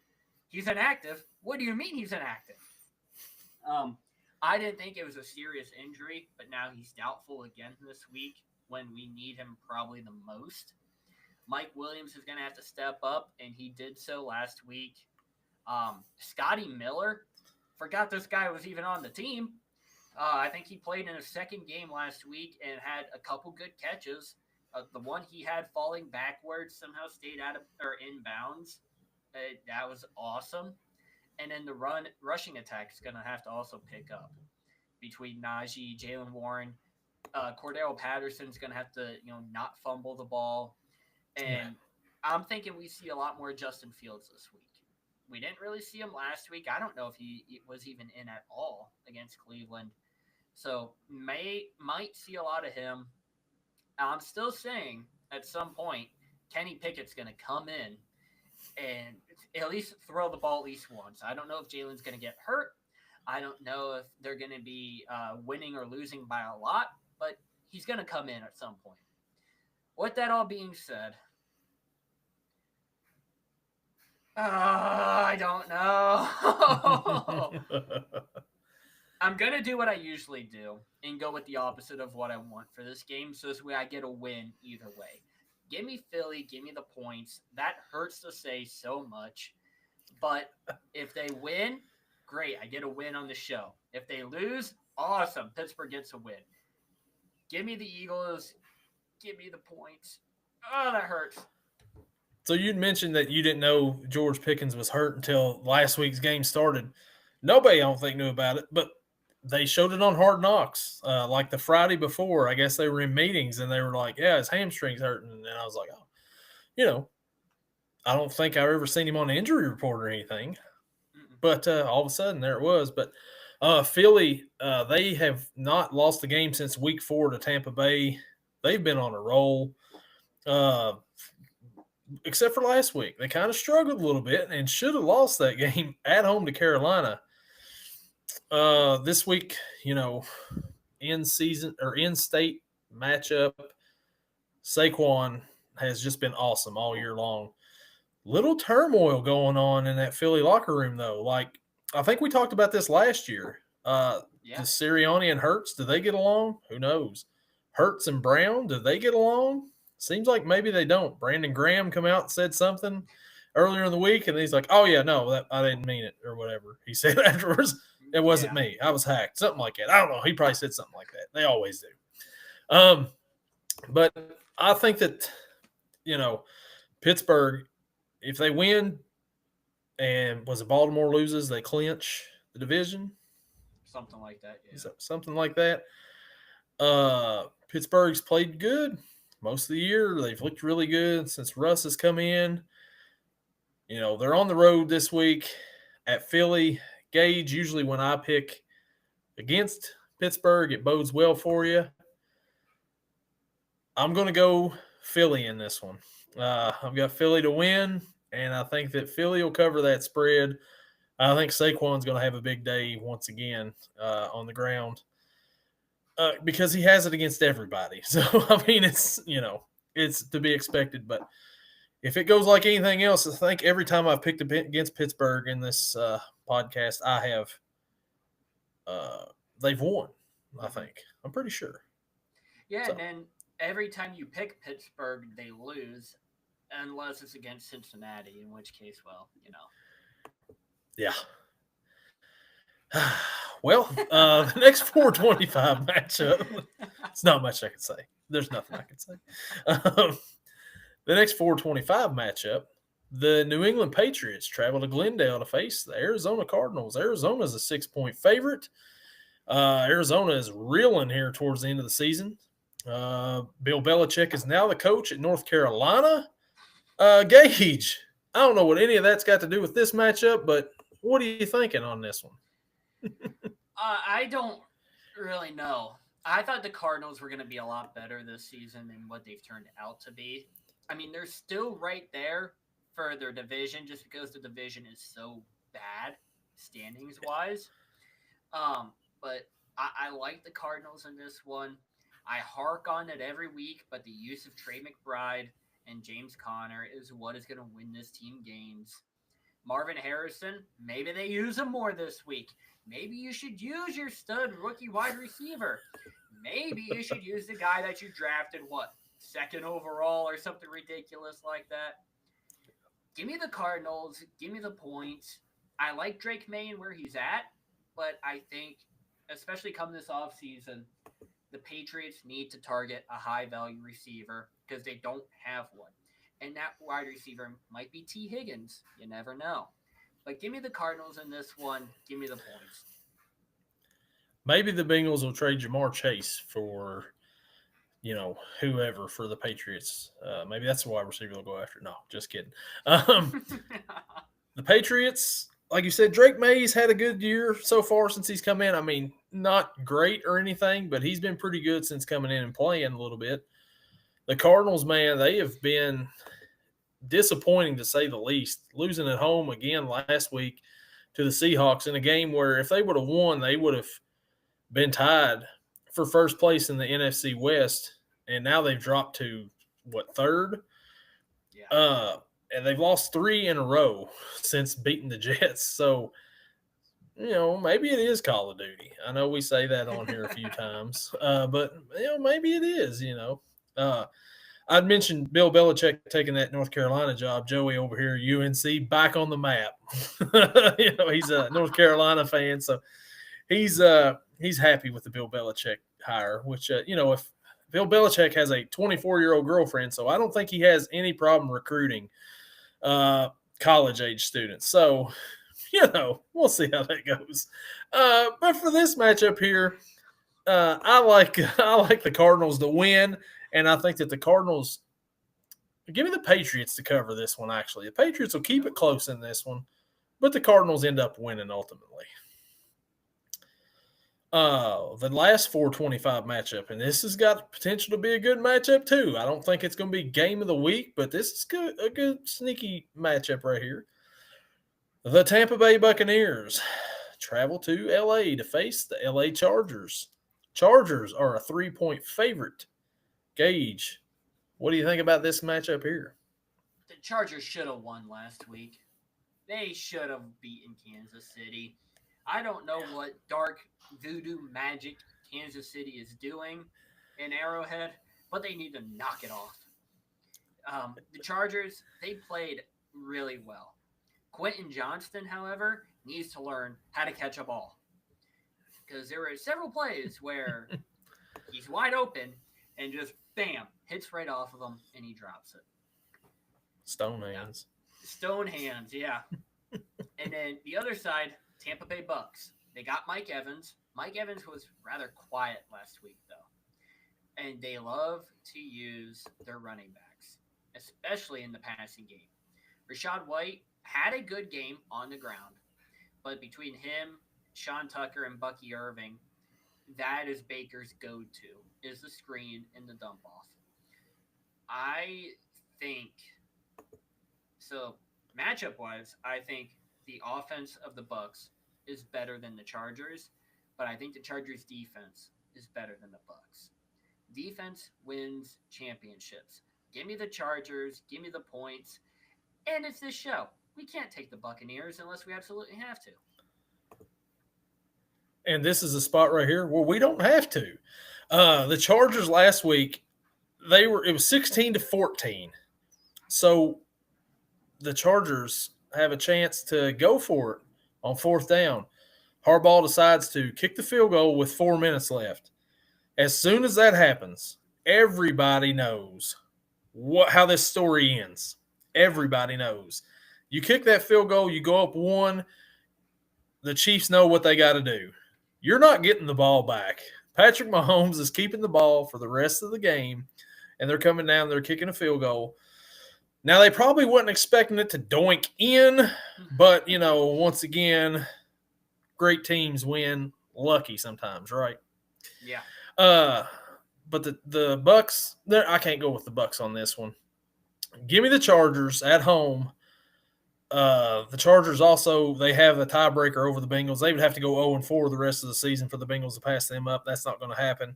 he's inactive? What do you mean he's inactive? I didn't think it was a serious injury, but now he's doubtful again this week when we need him probably the most. Mike Williams is going to have to step up, and he did so last week. Scotty Miller, forgot this guy was even on the team. I think he played in his second game last week and had a couple good catches. The one he had falling backwards somehow stayed out of or in bounds. That was awesome. And then the rushing attack is going to have to also pick up between Najee, Jalen Warren. Cordell Patterson's going to have to, not fumble the ball. And I'm thinking we see a lot more Justin Fields this week. We didn't really see him last week. I don't know if he was even in at all against Cleveland. So might see a lot of him. I'm still saying at some point, Kenny Pickett's going to come in and at least throw the ball at least once. I don't know if Jalen's going to get hurt. I don't know if they're going to be winning or losing by a lot, but he's going to come in at some point. With that all being said, I don't know. I'm going to do what I usually do and go with the opposite of what I want for this game. So this way I get a win either way. Give me Philly. Give me the points. That hurts to say so much. But if they win, great. I get a win on the show. If they lose, awesome. Pittsburgh gets a win. Give me the Eagles. Give me the points. Oh, that hurts. So you'd mentioned that you didn't know George Pickens was hurt until last week's game started. Nobody, I don't think, knew about it, but they showed it on Hard Knocks. Like the Friday before, I guess they were in meetings, and they were like, yeah, his hamstring's hurting. And I was like, oh, I don't think I've ever seen him on the injury report or anything. But all of a sudden, there it was. But Philly, they have not lost a game since week 4 to Tampa Bay. They've been on a roll. Except for last week. They kind of struggled a little bit and should have lost that game at home to Carolina. This week, in season or in state matchup, Saquon has just been awesome all year long. Little turmoil going on in that Philly locker room, though. Like, I think we talked about this last year. Does Sirianni and Hurts, do they get along? Who knows? Hurts and Brown, do they get along? Seems like maybe they don't. Brandon Graham come out and said something earlier in the week, and he's like, "Oh yeah, no, I didn't mean it," or whatever he said afterwards. It wasn't me. I was hacked. Something like that. I don't know. He probably said something like that. They always do. But I think that Pittsburgh, if they win, and Baltimore loses, they clinch the division. Something like that. Yeah. Something like that. Pittsburgh's played good most of the year. They've looked really good since Russ has come in. They're on the road this week at Philly. Gage, usually when I pick against Pittsburgh, it bodes well for you. I'm going to go Philly in this one. I've got Philly to win, and I think that Philly will cover that spread. I think Saquon's going to have a big day once again on the ground because he has it against everybody. So, I mean, it's to be expected. But if it goes like anything else, I think every time I've picked against Pittsburgh in this podcast, I have they've won, I think. I'm pretty sure. Yeah, so. And then every time you pick Pittsburgh, they lose unless it's against Cincinnati, in which case, well, Yeah. Well, the next 425 matchup, it's not much I can say. There's nothing I can say. The next 425 matchup, the New England Patriots travel to Glendale to face the Arizona Cardinals. Arizona's a 6-point favorite. Arizona is reeling here towards the end of the season. Bill Belichick is now the coach at North Carolina. Gage, I don't know what any of that's got to do with this matchup, but what are you thinking on this one? I don't really know. I thought the Cardinals were going to be a lot better this season than what they've turned out to be. I mean, they're still right there for their division just because the division is so bad standings-wise. But I like the Cardinals in this one. I hark on it every week, but the use of Trey McBride and James Conner is what is going to win this team games. Marvin Harrison, maybe they use him more this week. Maybe you should use your stud rookie wide receiver. Maybe you should use the guy that you drafted, second overall or something ridiculous like that. Give me the Cardinals. Give me the points. I like Drake May and where he's at, but I think, especially come this offseason, the Patriots need to target a high-value receiver because they don't have one. And that wide receiver might be T. Higgins. You never know. But give me the Cardinals in this one. Give me the points. Maybe the Bengals will trade Jamar Chase for, whoever for the Patriots. Maybe that's the wide receiver they'll go after. No, just kidding. The Patriots, like you said, Drake May's had a good year so far since he's come in. I mean, not great or anything, but he's been pretty good since coming in and playing a little bit. The Cardinals, man, they have been disappointing to say the least. Losing at home again last week to the Seahawks in a game where if they would have won, they would have been tied for first place in the NFC West. And now they've dropped to, third? Yeah. And they've lost 3 in a row since beating the Jets. So, maybe it is Call of Duty. I know we say that on here a few times. But, maybe it is, I'd mentioned Bill Belichick taking that North Carolina job. Joey over here, UNC, back on the map. He's a North Carolina fan, so he's happy with the Bill Belichick hire. Which if Bill Belichick has a 24-year-old girlfriend, so I don't think he has any problem recruiting college-age students. So we'll see how that goes. But for this matchup here, I like the Cardinals to win. And I think that the Cardinals – give me the Patriots to cover this one, actually. The Patriots will keep it close in this one, but the Cardinals end up winning ultimately. The last 425 matchup, and this has got potential to be a good matchup too. I don't think it's going to be game of the week, but this is good, a good sneaky matchup right here. The Tampa Bay Buccaneers travel to LA to face the LA Chargers. Chargers are a 3-point favorite. Gage, what do you think about this matchup here? The Chargers should have won last week. They should have beaten Kansas City. I don't know what dark voodoo magic Kansas City is doing in Arrowhead, but they need to knock it off. The Chargers, they played really well. Quentin Johnston, however, needs to learn how to catch a ball. Because there were several plays where he's wide open and just bam, hits right off of him and he drops it. Stone hands. Stone hands, yeah. And then the other side, Tampa Bay Bucks. They got Mike Evans. Mike Evans was rather quiet last week, though. And they love to use their running backs, especially in the passing game. Rachaad White had a good game on the ground, but between him, Sean Tucker, and Bucky Irving, that is Baker's go-to, is the screen and the dump-off. I think, so matchup-wise, I think the offense of the Bucks is better than the Chargers, but I think the Chargers' defense is better than the Bucks. Defense wins championships. Give me the Chargers, give me the points, and it's this show. We can't take the Buccaneers unless we absolutely have to. And this is a spot right here where we don't have to. The Chargers last week, it was 16-14. So the Chargers have a chance to go for it on fourth down. Harbaugh decides to kick the field goal with 4 minutes left. As soon as that happens, everybody knows how this story ends. Everybody knows. You kick that field goal, you go up 1, the Chiefs know what they got to do. You're not getting the ball back. Patrick Mahomes is keeping the ball for the rest of the game, and they're coming down, they're kicking a field goal. Now, they probably wasn't expecting it to doink in, but, once again, great teams win lucky sometimes, right? Yeah. But the Bucks, I can't go with the Bucks on this one. Give me the Chargers at home. The Chargers also, they have a tiebreaker over the Bengals. They would have to go 0-4 the rest of the season for the Bengals to pass them up. That's not going to happen.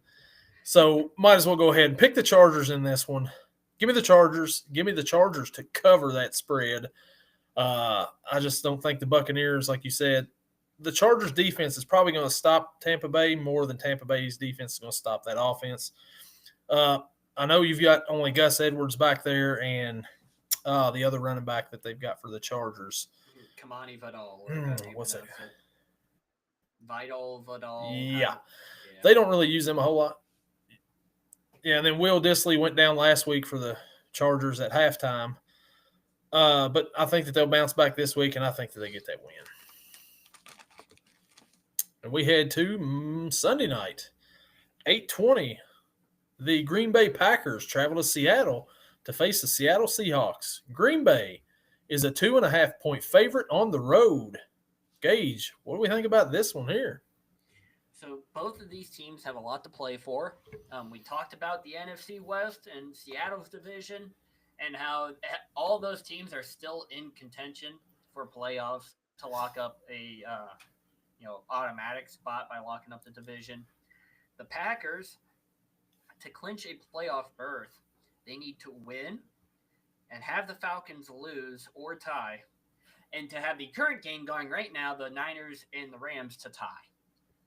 So might as well go ahead and pick the Chargers in this one. Give me the Chargers. Give me the Chargers to cover that spread. I just don't think the Buccaneers, like you said, the Chargers defense is probably going to stop Tampa Bay more than Tampa Bay's defense is going to stop that offense. I know you've got only Gus Edwards back there and the other running back that they've got for the Chargers. Kamani Vidal. What's that? Vidal. Yeah. They don't really use them a whole lot. Yeah, and then Will Dissly went down last week for the Chargers at halftime. But I think that they'll bounce back this week, and I think that they get that win. And we head to Sunday night, 8:20. The Green Bay Packers travel to Seattle to face the Seattle Seahawks. Green Bay is a 2.5-point favorite on the road. Gage, what do we think about this one here? So both of these teams have a lot to play for. We talked about the NFC West and Seattle's division and how all those teams are still in contention for playoffs to lock up a automatic spot by locking up the division. The Packers, to clinch a playoff berth, they need to win and have the Falcons lose or tie, and to have the current game going right now, the Niners and the Rams to tie.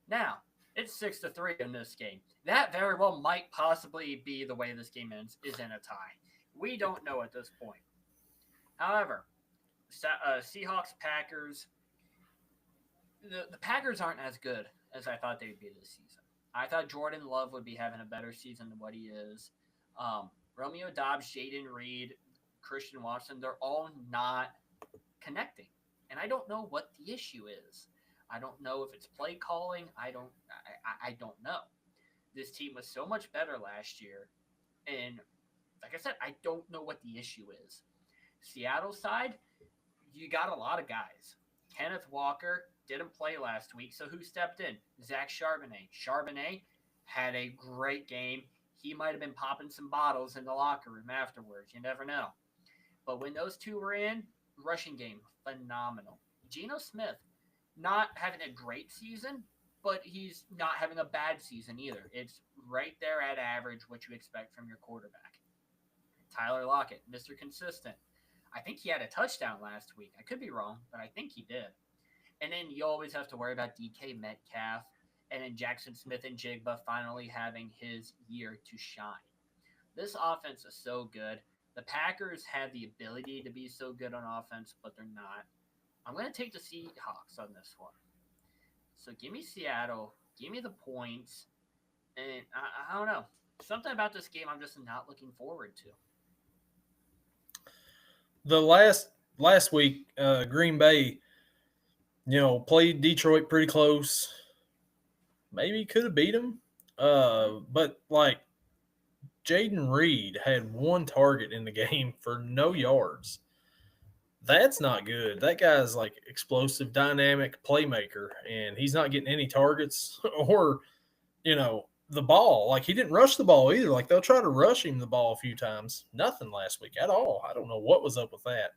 Now, it's 6-3 in this game. That very well might possibly be the way this game ends, is in a tie. We don't know at this point. However, Seahawks, Packers, the Packers aren't as good as I thought they'd be this season. I thought Jordan Love would be having a better season than what he is. Romeo Doubs, Jaden Reed, Christian Watson, they're all not connecting. And I don't know what the issue is. I don't know if it's play calling. I don't know. This team was so much better last year. And like I said, I don't know what the issue is. Seattle side, you got a lot of guys. Kenneth Walker, didn't play last week, so who stepped in? Zach Charbonnet. Charbonnet had a great game. He might have been popping some bottles in the locker room afterwards. You never know. But when those two were in, rushing game, phenomenal. Geno Smith, not having a great season, but he's not having a bad season either. It's right there at average, what you expect from your quarterback. Tyler Lockett, Mr. Consistent. I think he had a touchdown last week. I could be wrong, but I think he did. And then you always have to worry about DK Metcalf and then Jackson Smith and Jigba finally having his year to shine. This offense is so good. The Packers have the ability to be so good on offense, but they're not. I'm going to take the Seahawks on this one. So give me Seattle. Give me the points. And I don't know. Something about this game I'm just not looking forward to. The last week, Green Bay, played Detroit pretty close. Maybe could have beat them. But Jaden Reed had one target in the game for no yards. That's not good. That guy's explosive, dynamic playmaker, and he's not getting any targets or, the ball. He didn't rush the ball either. They'll try to rush him the ball a few times. Nothing last week at all. I don't know what was up with that.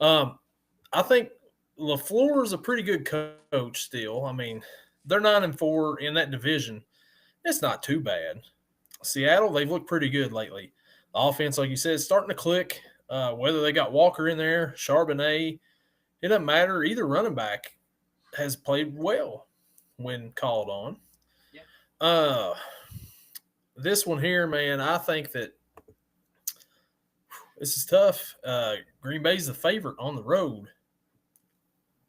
I think LaFleur is a pretty good coach still. I mean, they're 9-4 in that division. It's not too bad. Seattle, they've looked pretty good lately. The offense, like you said, is starting to click. Whether they got Walker in there, Charbonnet, it doesn't matter. Either running back has played well when called on. Yeah. This one here, man, I think that this is tough. Green Bay's the favorite on the road.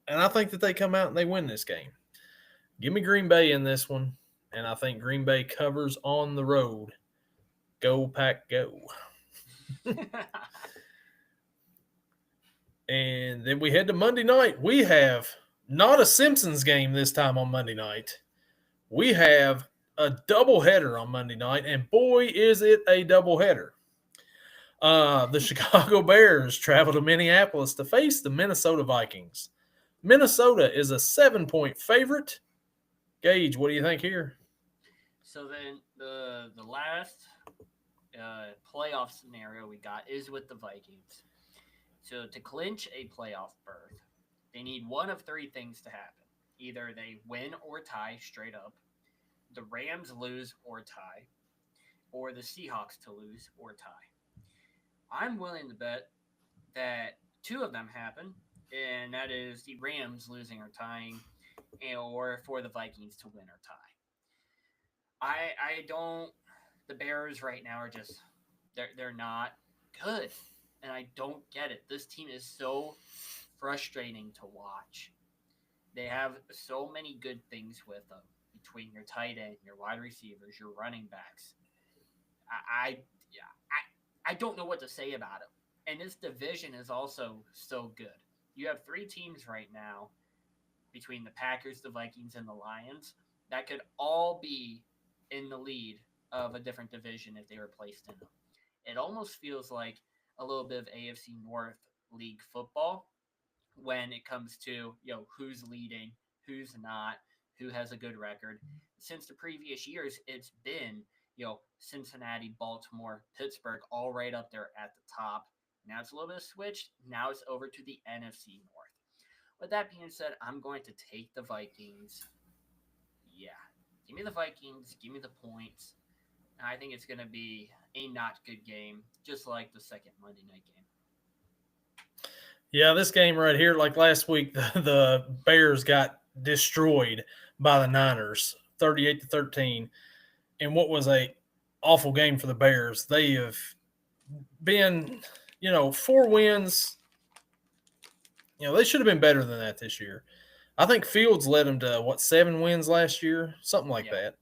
And I think that they come out and they win this game. Give me Green Bay in this one. And I think Green Bay covers on the road. Go, Pack, go. And then we head to Monday night. We have not a Simpsons game this time on Monday night. We have a doubleheader on Monday night, and boy, is it a doubleheader. The Chicago Bears travel to Minneapolis to face the Minnesota Vikings. Minnesota is a 7-point favorite. Gage, what do you think here? So then the last playoff scenario we got is with the Vikings. So to clinch a playoff berth, they need one of three things to happen. Either they win or tie straight up, the Rams lose or tie, or the Seahawks to lose or tie. I'm willing to bet that two of them happen, and that is the Rams losing or tying, or for the Vikings to win or tie. I don't. The Bears right now are just they're not good, and I don't get it. This team is so frustrating to watch. They have so many good things with them between your tight end, your wide receivers, your running backs. I don't know what to say about them. And this division is also so good. You have three teams right now between the Packers, the Vikings, and the Lions that could all be in the lead of a different division if they were placed in them. It almost feels like a little bit of AFC North League football when it comes to, who's leading, who's not, who has a good record. Since the previous years, it's been, Cincinnati, Baltimore, Pittsburgh, all right up there at the top. Now it's a little bit switched. Now it's over to the NFC North. With that being said, I'm going to take the Vikings. Yeah. Give me the Vikings. Give me the points. I think it's going to be a not good game, just like the second Monday night game. Yeah, this game right here, like last week, the Bears got destroyed by the Niners, 38-13. And what was a awful game for the Bears. They have been, 4 wins. They should have been better than that this year. I think Fields led them to, 7 wins last year? Something like that.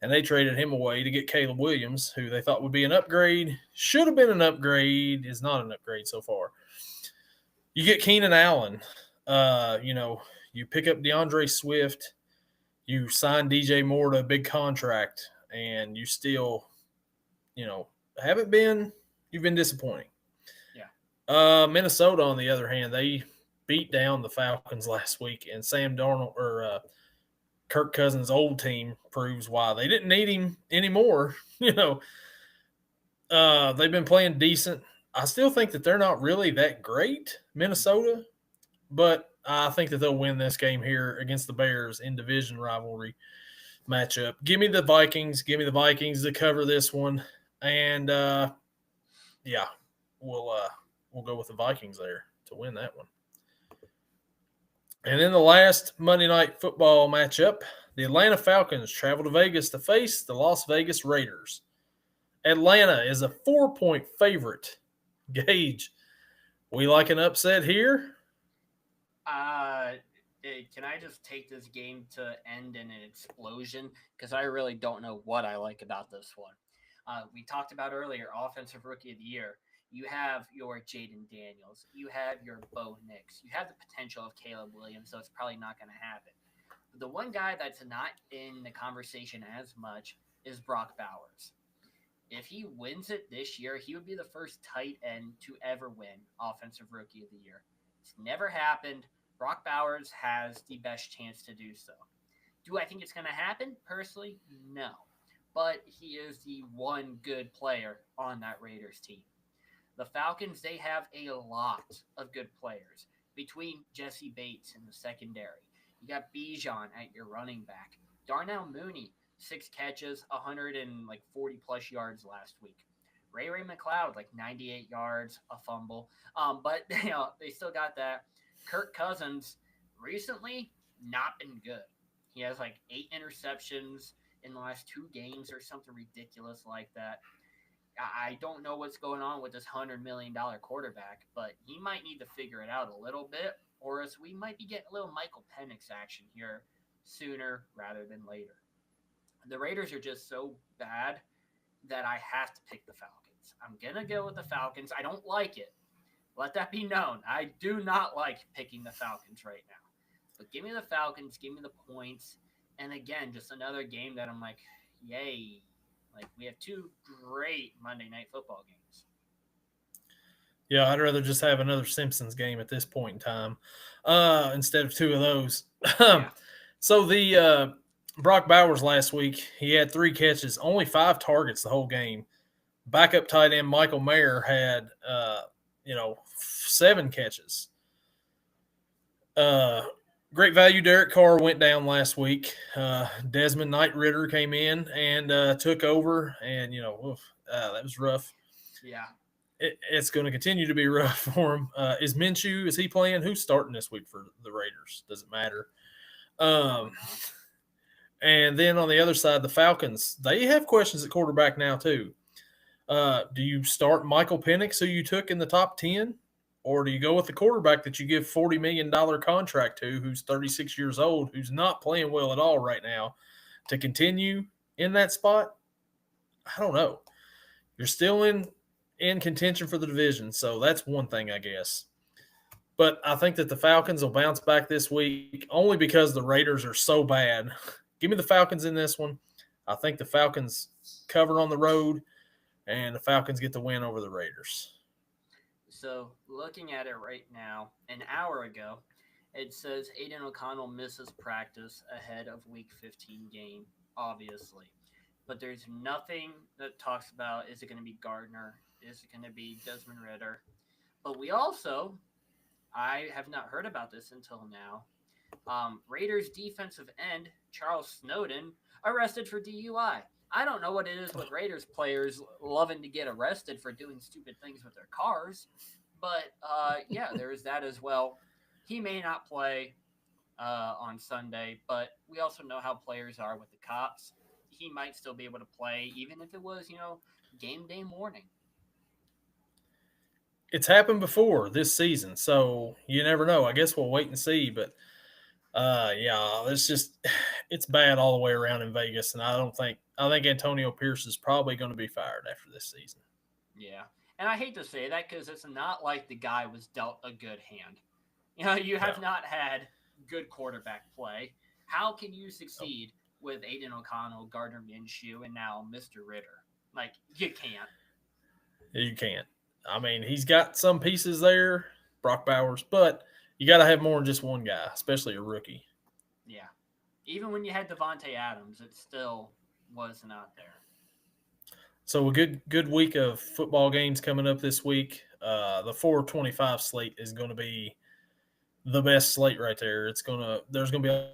And they traded him away to get Caleb Williams, who they thought would be an upgrade. Should have been an upgrade. Is not an upgrade so far. You get Keenan Allen. You pick up DeAndre Swift. You sign DJ Moore to a big contract. And you still, haven't been – you've been disappointing. Yeah. Minnesota, on the other hand, they beat down the Falcons last week, and Sam Darnold or Kirk Cousins' old team proves why they didn't need him anymore. They've been playing decent. I still think that they're not really that great, Minnesota, but I think that they'll win this game here against the Bears in division rivalry matchup. Give me the Vikings. Give me the Vikings to cover this one, and yeah, we'll go with the Vikings there to win that one. And then the last Monday Night Football matchup, the Atlanta Falcons travel to Vegas to face the Las Vegas Raiders. Atlanta is a 4-point favorite. Gage, we like an upset here? Can I just take this game to end in an explosion? Because I really don't know what I like about this one. We talked about earlier, Offensive Rookie of the Year. You have your Jaden Daniels. You have your Bo Nix. You have the potential of Caleb Williams, so it's probably not going to happen. But the one guy that's not in the conversation as much is Brock Bowers. If he wins it this year, he would be the first tight end to ever win Offensive Rookie of the Year. It's never happened. Brock Bowers has the best chance to do so. Do I think it's going to happen? Personally, no. But he is the one good player on that Raiders team. The Falcons, they have a lot of good players. Between Jesse Bates in the secondary, you got Bijan at your running back. Darnell Mooney, 6 catches, 140-plus yards last week. Ray McLeod, 98 yards, a fumble. But they still got that. Kirk Cousins, recently, not been good. He has 8 interceptions in the last 2 games or something ridiculous like that. I don't know what's going on with this $100 million quarterback, but he might need to figure it out a little bit, or else we might be getting a little Michael Penix action here sooner rather than later. The Raiders are just so bad that I have to pick the Falcons. I'm going to go with the Falcons. I don't like it. Let that be known. I do not like picking the Falcons right now. But give me the Falcons. Give me the points. And again, just another game that I'm like, yay. We have 2 great Monday Night Football games. Yeah, I'd rather just have another Simpsons game at this point in time instead of 2 of those. Yeah. So the Brock Bowers last week, he had 3 catches, only 5 targets the whole game. Backup tight end Michael Mayer had 7 catches. Great value Derek Carr went down last week. Desmond Knight Ritter came in and took over, and that was rough. Yeah. It's going to continue to be rough for him. Is Minshew, is he playing? Who's starting this week for the Raiders? Does it matter? And then on the other side, the Falcons, they have questions at quarterback now too. Do you start Michael Penix, who you took in the top 10? Or do you go with the quarterback that you give $40 million contract to, who's 36 years old, who's not playing well at all right now, to continue in that spot? I don't know. You're still in contention for the division, so that's one thing, I guess. But I think that the Falcons will bounce back this week only because the Raiders are so bad. Give me the Falcons in this one. I think the Falcons cover on the road, and the Falcons get the win over the Raiders. So, looking at it right now, an hour ago, it says Aiden O'Connell misses practice ahead of Week 15 game, obviously. But there's nothing that talks about, is it going to be Gardner? Is it going to be Desmond Ritter? But we also, I have not heard about this until now, Raiders defensive end Charles Snowden arrested for DUI. I don't know what it is with Raiders players loving to get arrested for doing stupid things with their cars. But, yeah, there is that as well. He may not play on Sunday, but we also know how players are with the cops. He might still be able to play, even if it was, game day morning. It's happened before this season, so you never know. I guess we'll wait and see. But, yeah, it's bad all the way around in Vegas, and I think Antonio Pierce is probably going to be fired after this season. Yeah, and I hate to say that because it's not like the guy was dealt a good hand. You have not had good quarterback play. How can you succeed with Aiden O'Connell, Gardner Minshew, and now Mr. Ritter? You can't. You can't. I mean, he's got some pieces there, Brock Bowers, but you got to have more than just one guy, especially a rookie. Yeah. Even when you had Devontae Adams, it still wasn't out there. So a good week of football games coming up this week. The 425 slate is going to be the best slate right there. There's going to be a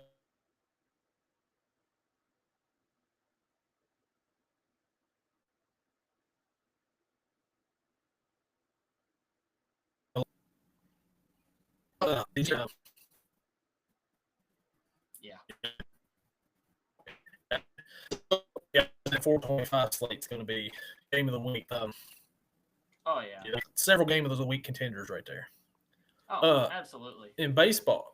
Yeah. yeah, that 425 slate is going to be game of the week. Oh yeah. Several game of the week contenders right there. Oh, absolutely. In baseball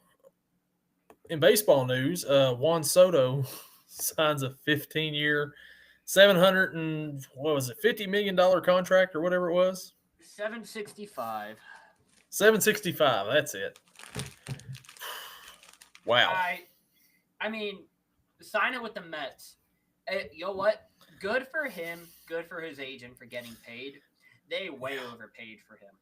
news, Juan Soto signs a 15-year, $50 million contract or whatever it was. 765. 765. That's it. Wow. I mean, sign it with the Mets. You know what? Good for him. Good for his agent for getting paid. They way overpaid for him.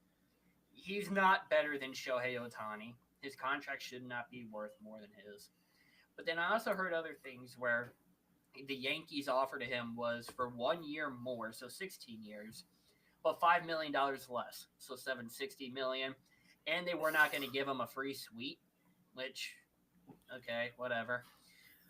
He's not better than Shohei Ohtani. His contract should not be worth more than his. But then I also heard other things where the Yankees' offer to him was for 1 year more, so 16 years, but $5 million less, so $760 million. And they were not going to give him a free suite, which, okay, whatever.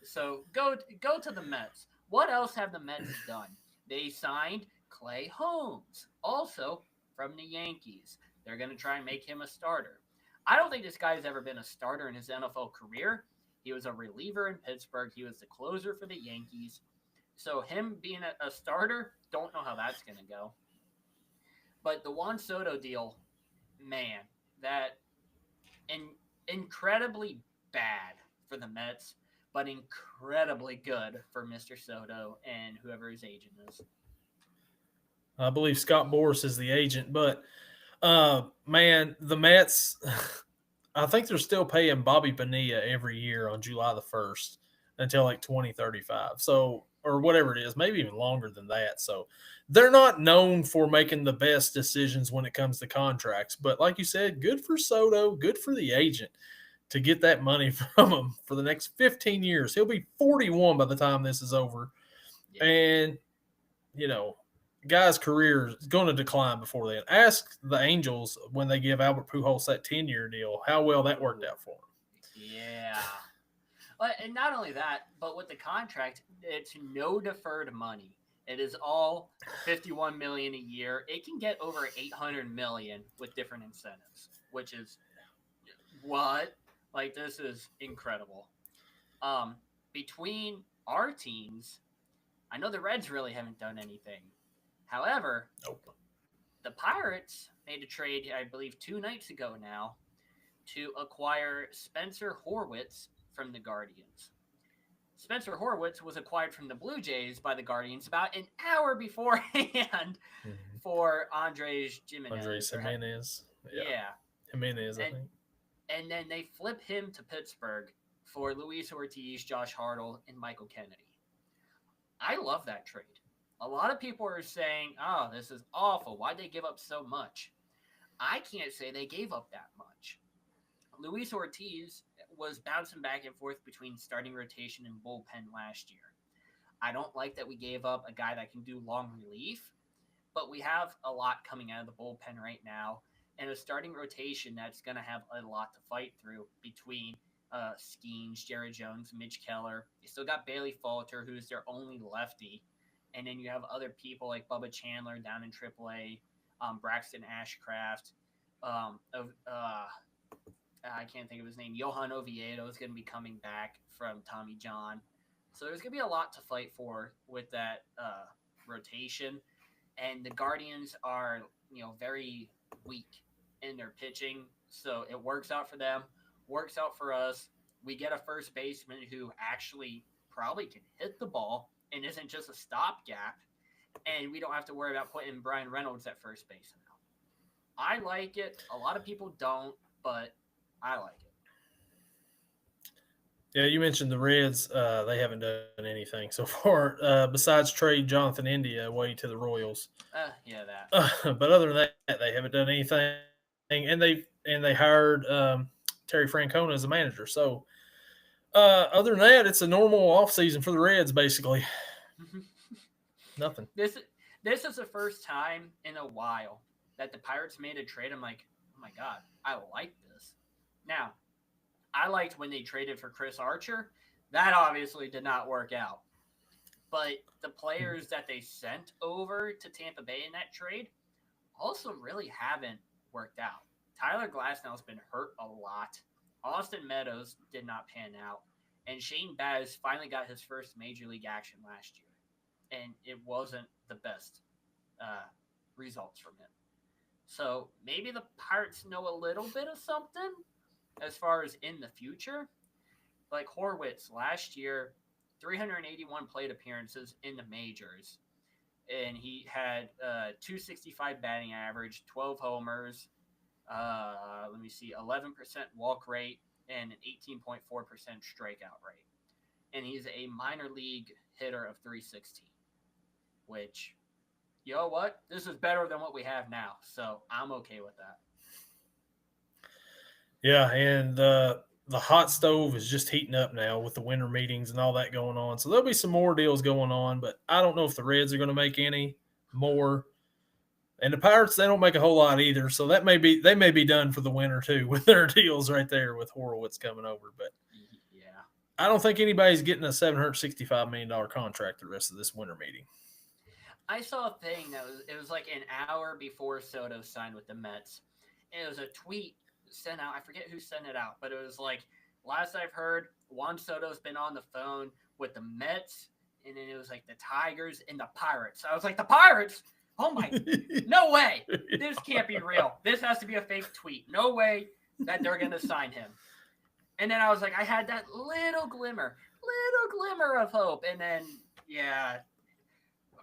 So go to the Mets. What else have the Mets done? They signed Clay Holmes, also from the Yankees. They're going to try and make him a starter. I don't think this guy's ever been a starter in his NFL career. He was a reliever in Pittsburgh. He was the closer for the Yankees. So him being a starter, don't know how that's going to go. But the Juan Soto deal, man, that incredibly bad for the Mets, but incredibly good for Mr. Soto and whoever his agent is. I believe Scott Boras is the agent, but man, the Mets, I think they're still paying Bobby Bonilla every year on July the 1st until like 2035. So, or whatever it is, maybe even longer than that. So they're not known for making the best decisions when it comes to contracts. But like you said, good for Soto, good for the agent to get that money from him for the next 15 years. He'll be 41 by the time this is over. Yeah. And, guy's career is going to decline before then. Ask the Angels when they give Albert Pujols that 10-year deal, how well that worked out for him. Yeah. And not only that, but with the contract, it's no deferred money. It is all $51 million a year. It can get over $800 million with different incentives, which is what? Like, this is incredible. Between our teams, I know the Reds really haven't done anything. However, the Pirates made a trade, I believe, 2 nights ago now to acquire Spencer Horwitz from the Guardians. Spencer Horwitz was acquired from the Blue Jays by the Guardians about an hour beforehand for Andres Gimenez. Yeah. Jimenez, I think. And then they flip him to Pittsburgh for Luis Ortiz, Josh Hartle, and Michael Kennedy. I love that trade. A lot of people are saying, oh, this is awful. Why'd they give up so much? I can't say they gave up that much. Luis Ortiz was bouncing back and forth between starting rotation and bullpen last year. I don't like that we gave up a guy that can do long relief, but we have a lot coming out of the bullpen right now, and a starting rotation that's going to have a lot to fight through between Skeens, Jared Jones, Mitch Keller. You still got Bailey Falter, who's their only lefty. And then you have other people like Bubba Chandler down in AAA, Braxton Ashcraft. I can't think of his name. Johan Oviedo is going to be coming back from Tommy John. So there's going to be a lot to fight for with that rotation. And the Guardians are, very weak in their pitching. So it works out for them, works out for us. We get a first baseman who actually probably can hit the ball and isn't just a stopgap, and we don't have to worry about putting Brian Reynolds at first base now. I like it. A lot of people don't, but I like it. Yeah, you mentioned the Reds. They haven't done anything so far besides trade Jonathan India away to the Royals. Yeah, that. But other than that, they haven't done anything. And they hired Terry Francona as a manager. So other than that, it's a normal offseason for the Reds, basically. Nothing. This is the first time in a while that the Pirates made a trade. I'm like, oh my God, I like this. Now, I liked when they traded for Chris Archer. That obviously did not work out. But the players that they sent over to Tampa Bay in that trade also really haven't worked out. Tyler Glasnow's been hurt a lot. Austin Meadows did not pan out. And Shane Baz finally got his first major league action last year. And it wasn't the best results from him. So maybe the Pirates know a little bit of something as far as in the future. Like Horwitz last year, 381 plate appearances in the majors. And he had 265 batting average, 12 homers, 11% walk rate, and an 18.4% strikeout rate. And he's a minor league hitter of 316, which, you know what? This is better than what we have now. So I'm okay with that. Yeah, and the hot stove is just heating up now with the winter meetings and all that going on. So there'll be some more deals going on, but I don't know if the Reds are going to make any more. And the Pirates, they don't make a whole lot either. So they may be done for the winter too with their deals right there with Horowitz coming over. But yeah, I don't think anybody's getting a $765 million contract the rest of this winter meeting. I saw a thing it was like an hour before Soto signed with the Mets. And it was a tweet sent out. I forget who sent it out, but it was like, last I've heard, Juan Soto's been on the phone with the Mets, and then it was like the Tigers and the Pirates. I was like, the Pirates? Oh my, no way. This can't be real. This has to be a fake tweet. No way that they're going to sign him. And then I was like, I had that little glimmer of hope. And then, yeah,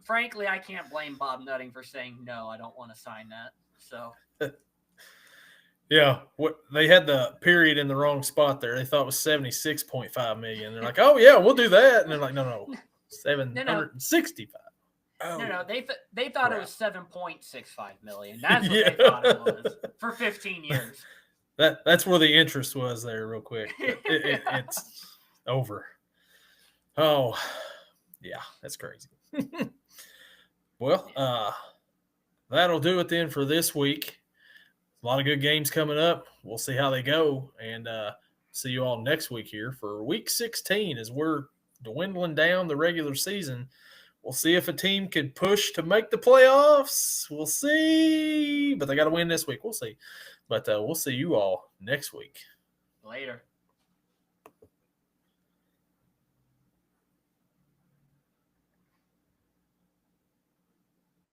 frankly, I can't blame Bob Nutting for saying, no, I don't want to sign that. So. Yeah, they had the period in the wrong spot there. They thought it was $76.5 million. They're like, "Oh yeah, we'll do that." And they're like, "No, $765." Oh, no, they thought it was $7.65 million. That's what they thought it was for 15 years. That's where the interest was there, real quick. It's over. Oh, yeah, that's crazy. Well, that'll do it then for this week. A lot of good games coming up. We'll see how they go, and see you all next week here for Week 16 as we're dwindling down the regular season. We'll see if a team can push to make the playoffs. We'll see, but they got to win this week. We'll see, but we'll see you all next week. Later.